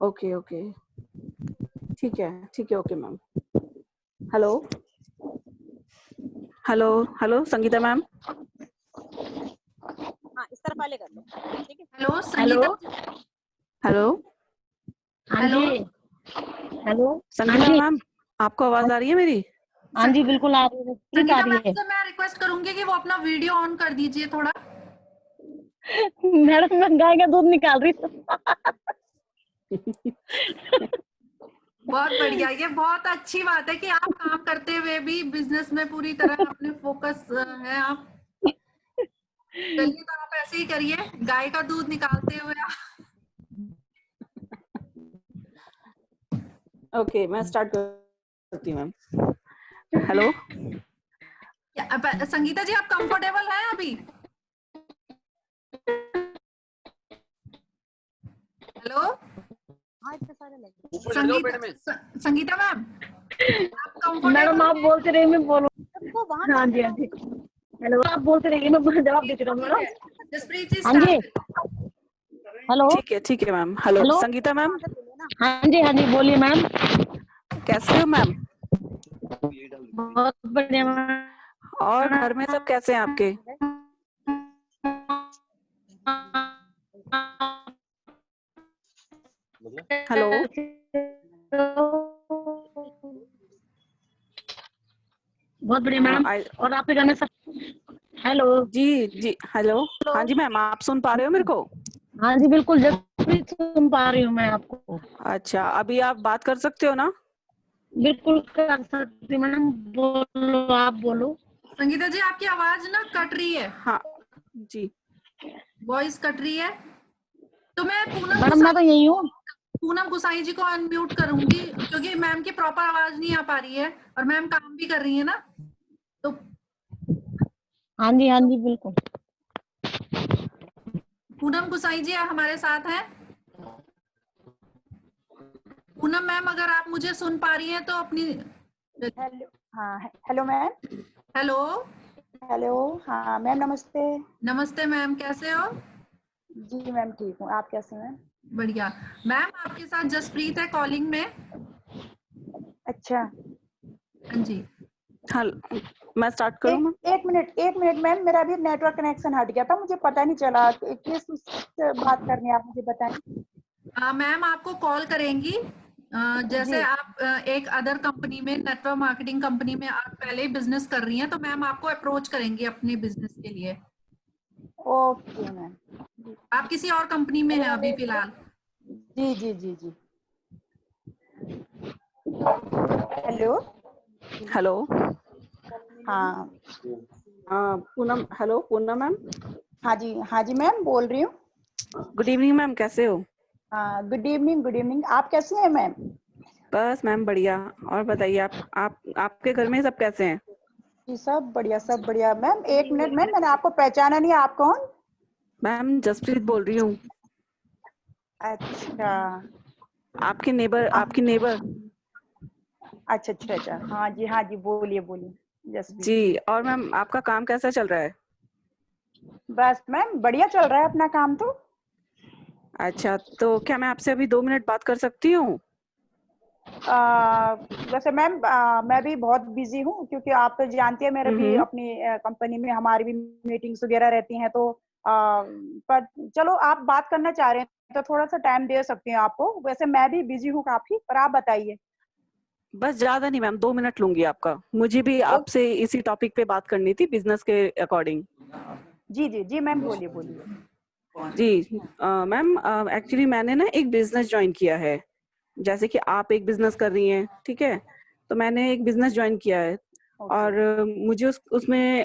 ओके ओके, ठीक है, okay ma'am. Hello hello hello Sangeeta ma'am. हाँ, इस तरफ वाले कर लो, ठीक है। हेलो संगीता जी। हेलो हाँ हेलो जी हेलो। संगीता मैम, आपको आवाज आ रही है मेरी? हाँ जी बिल्कुल आ रही है, ठीक आ संगीता रही मैम है। से मैं रिक्वेस्ट करूंगी कि वो अपना वीडियो ऑन कर दीजिए थोड़ा। मैडम मैं गाय का दूध निकाल रही हूँ। बहुत बढ़िया, ये बहुत अच्छी बात है कि आप काम करते हुए भी बिजनेस में पूरी तरह अपने फोकस है आप। चलिए, तो आप ऐसे ही करिए, गाय का दूध निकालते हुए ओके, मैं स्टार्ट करती हूँ मैम। हेलो संगीता जी, आप कंफर्टेबल हैं अभी? हेलो संगीता मैम, आप मैडम कंफर्टेबल आप बोलते रहिए, मैं बोलूँ। सबको वहाँ हाँ जी हाँ जी। हेलो आप बोलते रहिए, मैं जवाब देती रहूँ मैडम। जसप्रीत जी हाँ जी स्टार्ट। हेलो ठीक है ma'am. Hello hello. Sangeeta ma'am, हाँ जी बोलिए मैम। कैसे हो मैम? बहुत बढ़िया मैम। और घर में सब कैसे हैं आपके? हेलो बहुत बढ़िया मैडम। और आपके घर में सब? हेलो जी हेलो। हाँ जी मैम, आप सुन पा रहे हो मेरे को? हाँ जी बिल्कुल, जसप्रीत सुन पा रही हूँ मैं आपको। अच्छा, अभी आप बात कर सकते हो ना? बिल्कुल कर सकती मैडम, बोलो आप बोलो। संगीता जी, आपकी आवाज ना कट रही है। हाँ जी, वॉइस कट रही है। तो मैं मैडम मैं तो यही हूँ। पूनम गुसाई जी को अनम्यूट करूंगी, क्योंकि मैम की प्रॉपर आवाज नहीं आ पा रही है और मैम काम भी कर रही है ना। तो हाँ जी बिल्कुल। पूनम गुसाई जी हमारे साथ हैं। पूनम मैम, अगर आप मुझे सुन पा रही हैं तो अपनी। हेलो हाँ हेलो मैम। हेलो हेलो हाँ मैम, नमस्ते। नमस्ते मैम, कैसे हो? जी मैम ठीक हूँ, आप कैसे हैं? बढ़िया मैम, आपके साथ जसप्रीत है कॉलिंग में। अच्छा, हाँ जी। हेलो, मैं स्टार्ट करूँ मैम? एक मिनट मैम, मेरा भी नेटवर्क कनेक्शन हट गया था, मुझे पता नहीं चला किस से बात करनी है, आप मुझे बताएं। मैम आपको कॉल करेंगी। जैसे जी आप एक अदर कंपनी में, नेटवर्क मार्केटिंग कंपनी में आप पहले ही बिजनेस कर रही हैं, तो मैम आपको अप्रोच करेंगी अपने बिजनेस के लिए। Okay ma'am. आप किसी और कंपनी में हैं अभी फिलहाल? जी। हेलो हेलो हाँ पूनम, हेलो पूनम मैम। हाँ जी मैम बोल रही हूँ। गुड इवनिंग मैम, कैसे हो? हाँ गुड इवनिंग, आप कैसे हैं मैम? बस मैम बढ़िया। और बताइए, आप आपके घर में सब कैसे हैं? जी सब बढ़िया मैम। एक मिनट मैम, मैंने आपको पहचाना नहीं, आप कौन? मैम जसप्रीत बोल रही हूँ, अच्छा आपकी नेबर। अच्छा हाँ जी बोलिए जसप्रीत। जी, और मैम आपका काम कैसा चल रहा है? बस मैम बढ़िया चल रहा है अपना काम तो। अच्छा, तो क्या मैं आपसे अभी 2 मिनट बात कर सकती हूँ? वैसे मैम मैं भी बहुत बिजी हूँ, क्योंकि आप तो जानती है मेरे भी अपनी कंपनी में हमारी भी मीटिंग्स वगैरह रहती हैं, तो पर चलो आप बात करना चाह रहे हैं तो थोड़ा सा टाइम दे सकती हूँ आपको। वैसे मैं भी बिजी हूँ काफी, पर आप बताइए। बस ज्यादा नहीं मैम, 2 मिनट लूंगी आपका। मुझे भी आपसे इसी टॉपिक पे बात करनी थी, बिजनेस के अकॉर्डिंग। जी जी जी मैम, बोलिए बोलिए। जी मैम, एक्चुअली मैंने ना एक बिजनेस ज्वाइन किया है, जैसे कि आप एक बिजनेस कर रही हैं, ठीक है? तो मैंने एक बिजनेस ज्वाइन किया है ओके और मुझे उसमें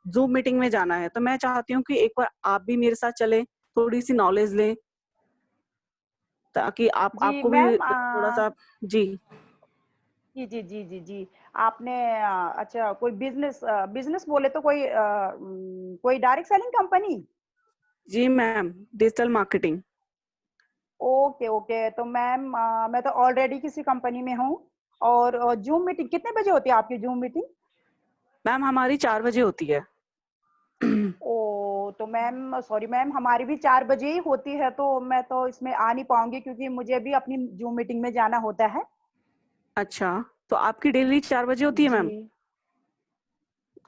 जूम मीटिंग में जाना है। तो मैं चाहती हूँ कि एक बार आप भी मेरे साथ चलें, थोड़ी सी नॉलेज लें, ताकि जी आपको भी मैम, थोड़ा सा। जी जी जी जी जी जी। आपने अच्छा, कोई बिजनेस बिजनेस बोले तो कोई डायरेक्ट सेलिंग कंपनी? जी ma'am, digital marketing. Okay okay, तो मैम मैं तो ऑलरेडी किसी कंपनी में हूँ। और जूम मीटिंग कितने बजे होती है आपकी जूम मीटिंग? मैम हमारी 4 बजे होती है। ओ तो मैम, सॉरी मैम, हमारी भी 4 बजे ही होती है, तो मैं तो इसमें आ नहीं पाऊंगी क्योंकि मुझे भी अपनी जूम मीटिंग में जाना होता है। अच्छा, तो आपकी डेली 4 बजे होती है जी मैम?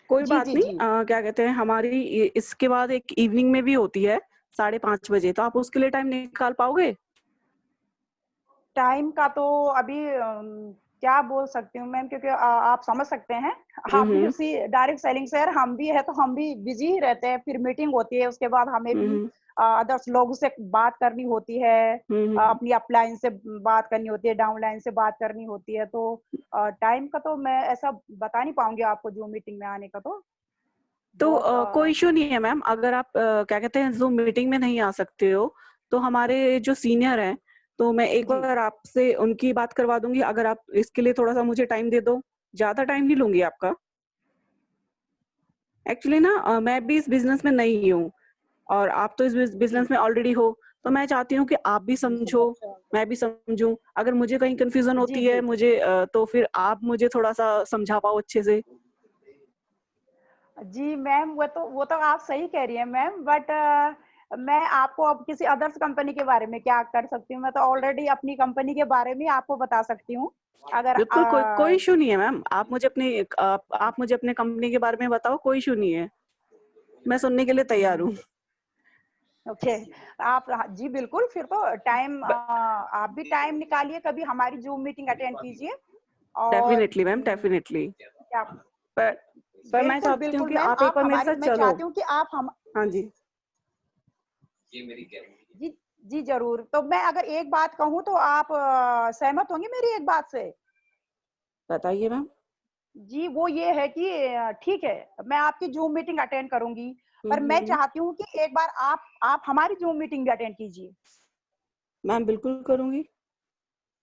कोई जी बात जी नहीं, जी। क्या कहते हैं, हमारी इसके बाद एक इवनिंग में भी होती है 5:30 बजे, तो आप उसके लिए टाइम निकाल पाओगे? टाइम का तो अभी क्या बोल सकती हूँ मैम, क्योंकि आप समझ सकते हैं, आप भी हम्म उसी डायरेक्ट सेलिंग से हैं, हम भी है, तो हम भी बिजी ही रहते हैं। फिर मीटिंग होती है, उसके बाद हमें भी हम्म अदर्स लोगों से बात करनी होती है, हम्म। अपनी अपलाइन से बात करनी होती है, डाउनलाइन से बात करनी होती है। तो टाइम का तो मैं ऐसा बता नहीं पाऊंगी आपको, जो मीटिंग में आने का तो तो बहुत कोई इशू नहीं है मैम, अगर आप क्या कहते हैं जूम मीटिंग में नहीं आ सकते हो, तो हमारे जो सीनियर हैं, तो मैं एक जी बार आपसे उनकी बात करवा दूंगी, अगर आप इसके लिए थोड़ा सा मुझे टाइम दे दो। ज्यादा टाइम नहीं लूंगी आपका। एक्चुअली ना मैं भी इस बिजनेस में नई हूँ, और आप तो इस जी बिजनेस में ऑलरेडी हो, तो मैं चाहती हूँ कि आप भी समझो, मैं भी समझूं। अगर मुझे कहीं कंफ्यूजन जी होती है, जी मुझे तो फिर आप मुझे थोड़ा सा समझा पाओ अच्छे से। जी मैम, वो तो आप सही कह रही हैं मैम, बट मैं आपको अब किसी अदर्स कंपनी के बारे में क्या कर सकती हूँ? मैं तो ऑलरेडी अपनी कंपनी के बारे में आपको बता सकती हूँ। अगर बिल्कुल, कोई इशू नहीं है मैम, आप मुझे अपने कंपनी के बारे में बताओ, कोई इशू नहीं है, मैं सुनने के लिए तैयार हूँ। ओके, आप जी बिल्कुल, फिर तो टाइम आप भी टाइम निकालिए, कभी हमारी जूम मीटिंग अटेंड कीजिए। और डेफिनेटली मैम, डेफिनेटली। क्या, पर पर मैं बिल्कुल चाहती हूँ बिल्कुल कि मैम, आप एक आप बार मेरे हमारी, साथ मैं चलो। चाहती हूँ कि आप हम हाँ जी, जी जी जरूर। तो मैं अगर एक बात कहूँ तो आप सहमत होंगे मेरी एक बात से? बताइए मैम। जी, वो ये है कि ठीक है, मैं आपकी जूम मीटिंग अटेंड करूंगी, पर मैं हम्म। चाहती हूँ कि एक बार आप हमारी जूम मीटिंग भी अटेंड कीजिए। मैम बिल्कुल करूंगी।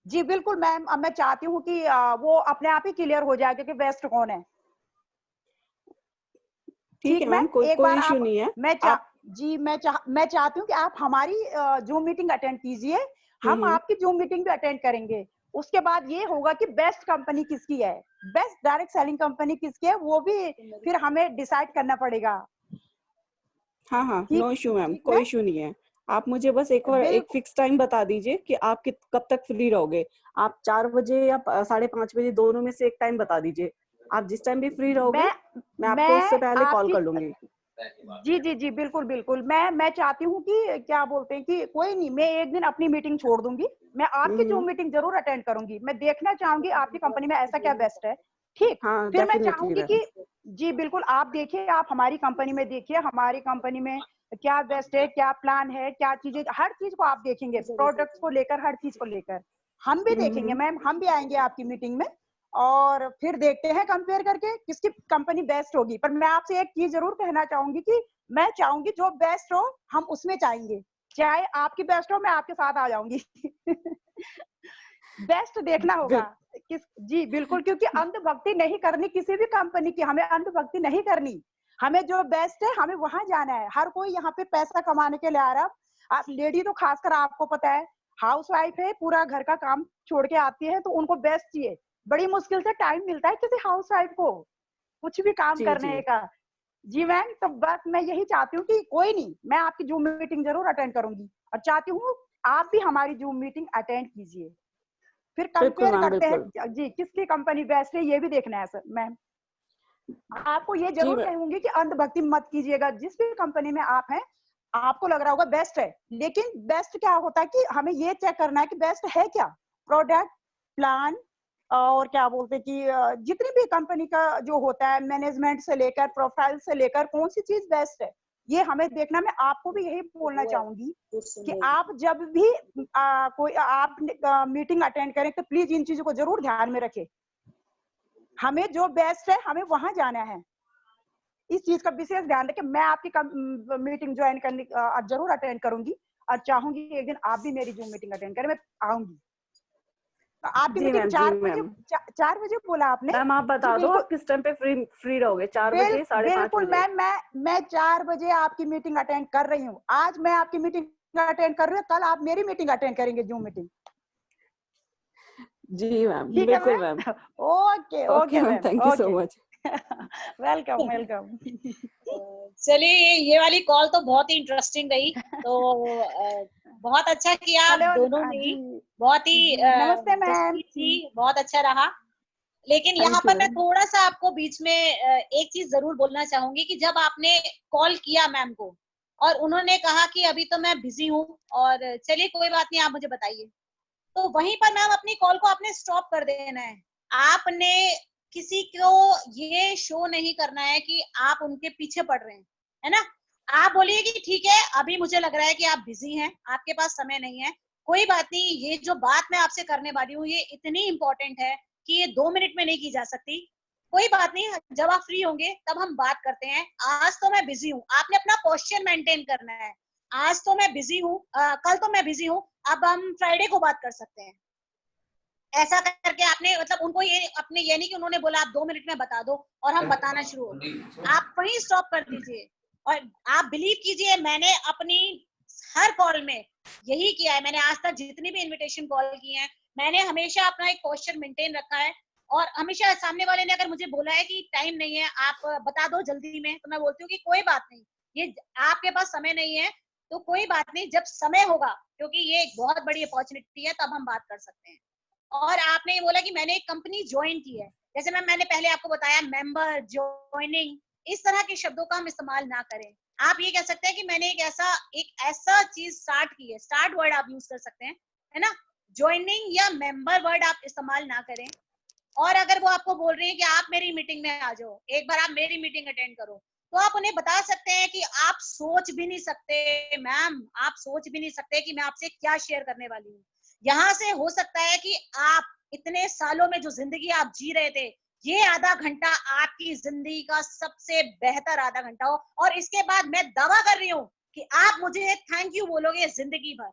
जी बिल्कुल मैम, अब मैं चाहती हूँ कि वो अपने आप ही क्लियर हो जाए कि बेस्ट कौन है। ठीक ठीक है मैम, मैम, कोई एक कोई बार इशू आप, नहीं है। मैं चाह आप जी मैं चाहती हूँ कि आप हमारी जूम मीटिंग अटेंड कीजिए, हम हम्म। आपकी जूम मीटिंग भी अटेंड करेंगे। उसके बाद ये होगा कि बेस्ट कंपनी किसकी है, बेस्ट डायरेक्ट सेलिंग कंपनी किसकी है, वो भी फिर हमें डिसाइड करना पड़ेगा। हाँ हाँ, नो ठीक इशू मैम, ठीक कोई मैम, इशू नहीं है। आप मुझे बस एक बार एक बिल्कुल। फिक्स टाइम बता दीजिए कि आप कब तक फ्री रहोगे। आप 4 बजे या 5:30 बजे, दोनों में से एक टाइम बता दीजिए। आप जिस टाइम भी फ्री रहोगे, मैं मैं आपको मैं उससे पहले कॉल आपकी कर लूंगी। जी जी जी बिल्कुल बिल्कुल, मैं चाहती हूँ कि क्या बोलते हैं कि कोई नहीं, मैं एक दिन अपनी मीटिंग छोड़ दूंगी, मैं आपकी जो हम्म। मीटिंग जरूर अटेंड करूंगी। मैं देखना चाहूंगी आपकी कंपनी में ऐसा क्या बेस्ट है। ठीक, हाँ फिर मैं डेफिनेटली चाहूंगी मैम। कि जी बिल्कुल, आप देखिए, आप हमारी कंपनी में देखिए, हमारी कंपनी में क्या बेस्ट है, क्या प्लान है, क्या चीजें, हर चीज को आप देखेंगे, प्रोडक्ट्स को लेकर, हर चीज को लेकर हम भी देखेंगे हम्म। मैम, हम भी आएंगे आपकी मीटिंग में, और फिर देखते हैं कंपेयर करके किसकी कंपनी बेस्ट होगी। पर मैं आपसे एक चीज जरूर कहना चाहूंगी कि मैं चाहूंगी जो बेस्ट हो हम उसमें चाहेंगे, चाहे आपकी बेस्ट हो, मैं आपके साथ आ जाऊंगी। बेस्ट देखना होगा बिल, किस, जी बिल्कुल, क्योंकि अंधभक्ति नहीं करनी किसी भी कंपनी की, हमें अंधभक्ति नहीं करनी, हमें जो बेस्ट है हमें वहां जाना है। हर कोई यहाँ पे पैसा कमाने के लिए आ रहा, लेडी तो खासकर आपको पता है, हाउस वाइफ है, पूरा घर का काम छोड़ के आती है, तो उनको बेस्ट चाहिए। बड़ी मुश्किल से टाइम मिलता है किसी हाउस वाइफ को कुछ भी काम जी जी। करने का। जी मैम, तो बस मैं यही चाहती हूँ कि कोई नहीं, मैं आपकी जूम मीटिंग जरूर अटेंड करूंगी, और चाहती हूँ आप भी हमारी जूम मीटिंग अटेंड कीजिए, फिर बिल्कुल कंपेयर मैम, करते बिल्कुल। हैं जी किसकी कंपनी बेस्ट है, ये भी देखना है सर मैम। आपको ये जी जरूर कहूंगी कि अंधभक्ति मत कीजिएगा, जिस भी कंपनी में आप हैं, आपको लग रहा होगा बेस्ट है, लेकिन बेस्ट क्या होता है कि हमें ये चेक करना है कि बेस्ट है क्या, प्रोडक्ट, प्लान, और क्या बोलते हैं कि जितनी भी कंपनी का जो होता है, मैनेजमेंट से लेकर प्रोफाइल से लेकर कौन सी चीज बेस्ट है, ये हमें देखना। मैं आपको भी यही बोलना चाहूंगी कि आप जब भी कोई आप मीटिंग अटेंड करें तो प्लीज इन चीजों को जरूर ध्यान में रखें। हमें जो बेस्ट है हमें वहां जाना है, इस चीज का विशेष ध्यान रखें। मैं आपकी मीटिंग ज्वाइन करने जरूर अटेंड करूंगी और चाहूंगी एक दिन आप भी मेरी जूम मीटिंग अटेंड करें, मैं आऊंगी। तो आपकी जी मीटिंग मैम, 4 जी बजे, मैम। 4 बजे बोला आपने? मैम आप बता जी दो बिल्कुल, आप किस टाइम पे फ्री रहोगे, 4 बजे, 5:30 बिल्कुल बजे? मैम, मैं 4 बजे आपकी मीटिंग अटेंड कर रही हूँ। आज मैं आपकी मीटिंग अटेंड कर रही हूँ, कल आप मेरी मीटिंग अटेंड करेंगे, जूम मीटिंग। जी मैम, ठीक है बिल्कुल ma'am. Ma'am? Okay okay okay ma'am, ma'am, thank you so okay. Much. Welcome welcome. चलिए, ये वाली कॉल तो बहुत ही इंटरेस्टिंग रही। तो बहुत अच्छा किया आप हेलो दोनों ने ही, जी बहुत ही जी, नमस्ते मैम। जसप्रीत जी, बहुत अच्छा रहा। लेकिन यहाँ थैंक यू पर मैं मैम। थोड़ा सा आपको बीच में एक चीज जरूर बोलना चाहूंगी कि जब आपने कॉल किया मैम को और उन्होंने कहा कि अभी तो मैं बिजी हूँ और चलिए कोई बात नहीं, आप मुझे बताइए, तो वहीं पर मैम अपनी कॉल को आपने स्टॉप कर देना है। आपने किसी को ये शो नहीं करना है कि आप उनके पीछे पड़ रहे हैं, है ना। आप बोलिए कि ठीक है, अभी मुझे लग रहा है कि आप बिजी हैं, आपके पास समय नहीं है, कोई बात नहीं, ये जो बात मैं आपसे करने वाली हूँ ये इतनी इंपॉर्टेंट है कि ये 2 मिनट में नहीं की जा सकती। कोई बात नहीं, जब आप फ्री होंगे तब हम बात करते हैं। आज तो मैं बिजी हूँ, आपने अपना पोस्चर मेंटेन करना है। आज तो मैं बिजी हूँ, कल तो मैं बिजी हूँ, अब हम फ्राइडे को बात कर सकते हैं। ऐसा करके आपने मतलब उनको ये अपने, ये नहीं कि उन्होंने बोला आप 2 मिनट में बता दो और हम बताना शुरू हो गए, आप वहीं स्टॉप कर दीजिए। और आप बिलीव कीजिए, मैंने अपनी हर कॉल में यही किया है। मैंने आज तक जितनी भी इनविटेशन कॉल की हैं, मैंने हमेशा अपना एक पोस्चर मेंटेन रखा है। और हमेशा सामने वाले ने अगर मुझे बोला है कि टाइम नहीं है, आप बता दो जल्दी में, तो मैं बोलती हूँ कि कोई बात नहीं, ये आपके पास समय नहीं है तो कोई बात नहीं, जब समय होगा, क्योंकि ये एक बहुत बड़ी अपॉर्चुनिटी है, तब हम बात कर सकते हैं। और आपने ये बोला कि मैंने एक कंपनी ज्वाइन की है, जैसे मैंने पहले आपको बताया, मेंबर, ज्वाइनिंग, इस तरह के शब्दों का हम इस्तेमाल ना करें। आप ये कह सकते हैं कि मैंने एक ऐसा चीज स्टार्ट की है, स्टार्ट वर्ड आप यूज कर सकते हैं, है ना। ज्वाइनिंग या मेंबर वर्ड आप इस्तेमाल ना करें। और अगर वो आपको बोल रही है कि आप मेरी मीटिंग में आ जाओ, एक बार आप मेरी मीटिंग अटेंड करो, तो आप उन्हें बता सकते हैं कि आप सोच भी नहीं सकते मैम, आप सोच भी नहीं सकते कि मैं आपसे क्या शेयर करने वाली हूँ। यहाँ से हो सकता है कि आप इतने सालों में जो जिंदगी आप जी रहे थे, ये आधा घंटा आपकी जिंदगी का सबसे बेहतर आधा घंटा हो, और इसके बाद मैं दावा कर रही हूँ कि आप मुझे थैंक यू बोलोगे जिंदगी भर।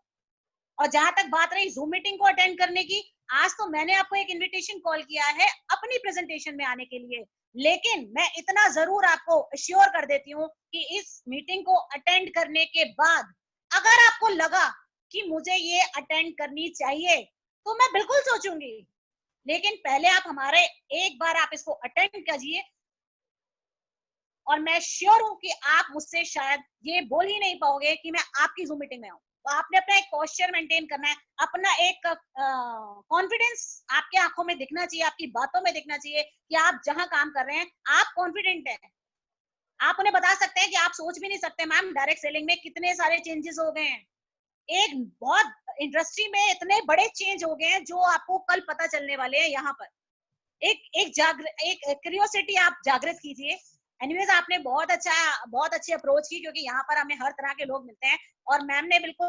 और जहां तक बात रही जूम मीटिंग को अटेंड करने की, आज तो मैंने आपको एक इनविटेशन कॉल किया है अपनी प्रेजेंटेशन में आने के लिए, लेकिन मैं इतना जरूर आपको अश्योर कर देती हूँ कि इस मीटिंग को अटेंड करने के बाद अगर आपको लगा कि मुझे ये अटेंड करनी चाहिए, तो मैं बिल्कुल सोचूंगी। लेकिन पहले आप हमारे एक बार आप इसको अटेंड कीजिए, और मैं श्योर हूं कि आप मुझसे शायद ये बोल ही नहीं पाओगे कि मैं आपकी जूम मीटिंग में आऊं। तो आपने अपना एक पोस्चर मेंटेन करना है, अपना एक कॉन्फिडेंस आपके आंखों में दिखना चाहिए, आपकी बातों में दिखना चाहिए कि आप जहां काम कर रहे हैं आप कॉन्फिडेंट हैं। आप उन्हें बता सकते हैं कि आप सोच भी नहीं सकते मैम, डायरेक्ट सेलिंग में कितने सारे चेंजेस हो गए हैं, एक बहुत इंडस्ट्री में इतने बड़े चेंज हो गए हैं जो आपको कल पता चलने वाले हैं। यहाँ पर एक क्यूरियोसिटी आप जागृत कीजिए। एनीवेज, आपने बहुत अच्छी अप्रोच की, क्योंकि यहाँ पर हमें हर तरह के लोग मिलते हैं, और मैम ने बिल्कुल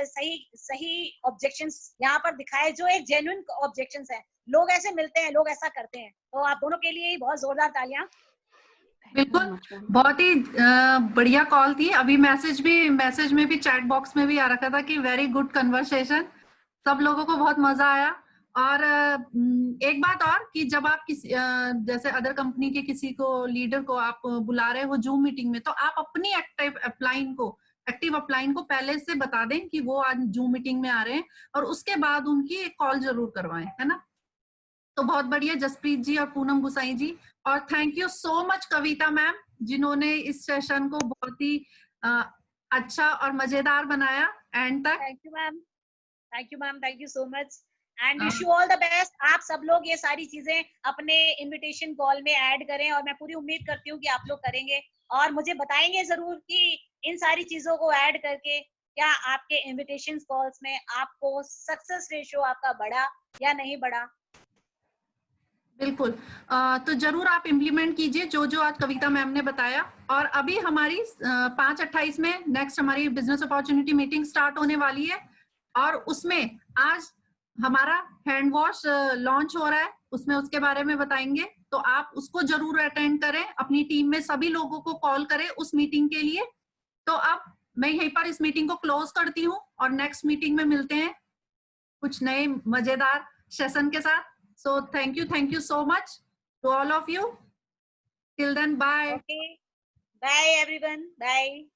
सही सही ऑब्जेक्शंस यहाँ पर दिखाए, जो एक जेन्युइन ऑब्जेक्शंस हैं। लोग ऐसे मिलते हैं, लोग ऐसा करते हैं। तो आप दोनों के लिए बहुत जोरदार तालियां। बिल्कुल, बहुत ही बढ़िया कॉल थी। अभी मैसेज में भी चैट बॉक्स में भी आ रखा था कि वेरी गुड कन्वर्सेशन, सब लोगों को बहुत मजा आया। और एक बात और कि जब आप किसी जैसे अदर कंपनी के किसी को लीडर को आप बुला रहे हो जूम मीटिंग में, तो आप अपनी एक्टिव अपलाइन को पहले से बता दें कि वो आज जूम मीटिंग में आ रहे हैं, और उसके बाद उनकी एक कॉल जरूर करवाएं, है ना। तो बहुत बढ़िया जसप्रीत जी और पूनम गुसाई जी, और thank you so much Kavita ma'am, जिन्होंने इस सेशन को बहुत ही अच्छा और मजेदार बनाया एंड तक। Thank you ma'am, thank you so much, and wish you all the best. आप सब लोग ये सारी चीजें अपने इनविटेशन कॉल में ऐड करें, और मैं पूरी उम्मीद करती हूँ कि आप लोग करेंगे और मुझे बताएंगे जरूर कि इन सारी चीजों को ऐड करके क्या आपके इनविटेशन कॉल्स में आपको सक्सेस रेशियो आपका बढ़ा या नहीं बढ़ा? बिल्कुल। तो जरूर आप इम्प्लीमेंट कीजिए जो जो आज कविता मैम ने बताया। और अभी हमारी 5/28 में नेक्स्ट हमारी बिजनेस अपॉर्चुनिटी मीटिंग स्टार्ट होने वाली है, और उसमें आज हमारा हैंड वॉश लॉन्च हो रहा है, उसमें उसके बारे में बताएंगे। तो आप उसको जरूर अटेंड करें, अपनी टीम में सभी लोगों को कॉल करें उस मीटिंग के लिए। तो अब मैं यहीं पर इस मीटिंग को क्लोज करती हूँ और नेक्स्ट मीटिंग में मिलते हैं कुछ नए मजेदार सेशन के साथ। So thank you so much to all of you. Till then, bye. Okay. Bye everyone. Bye.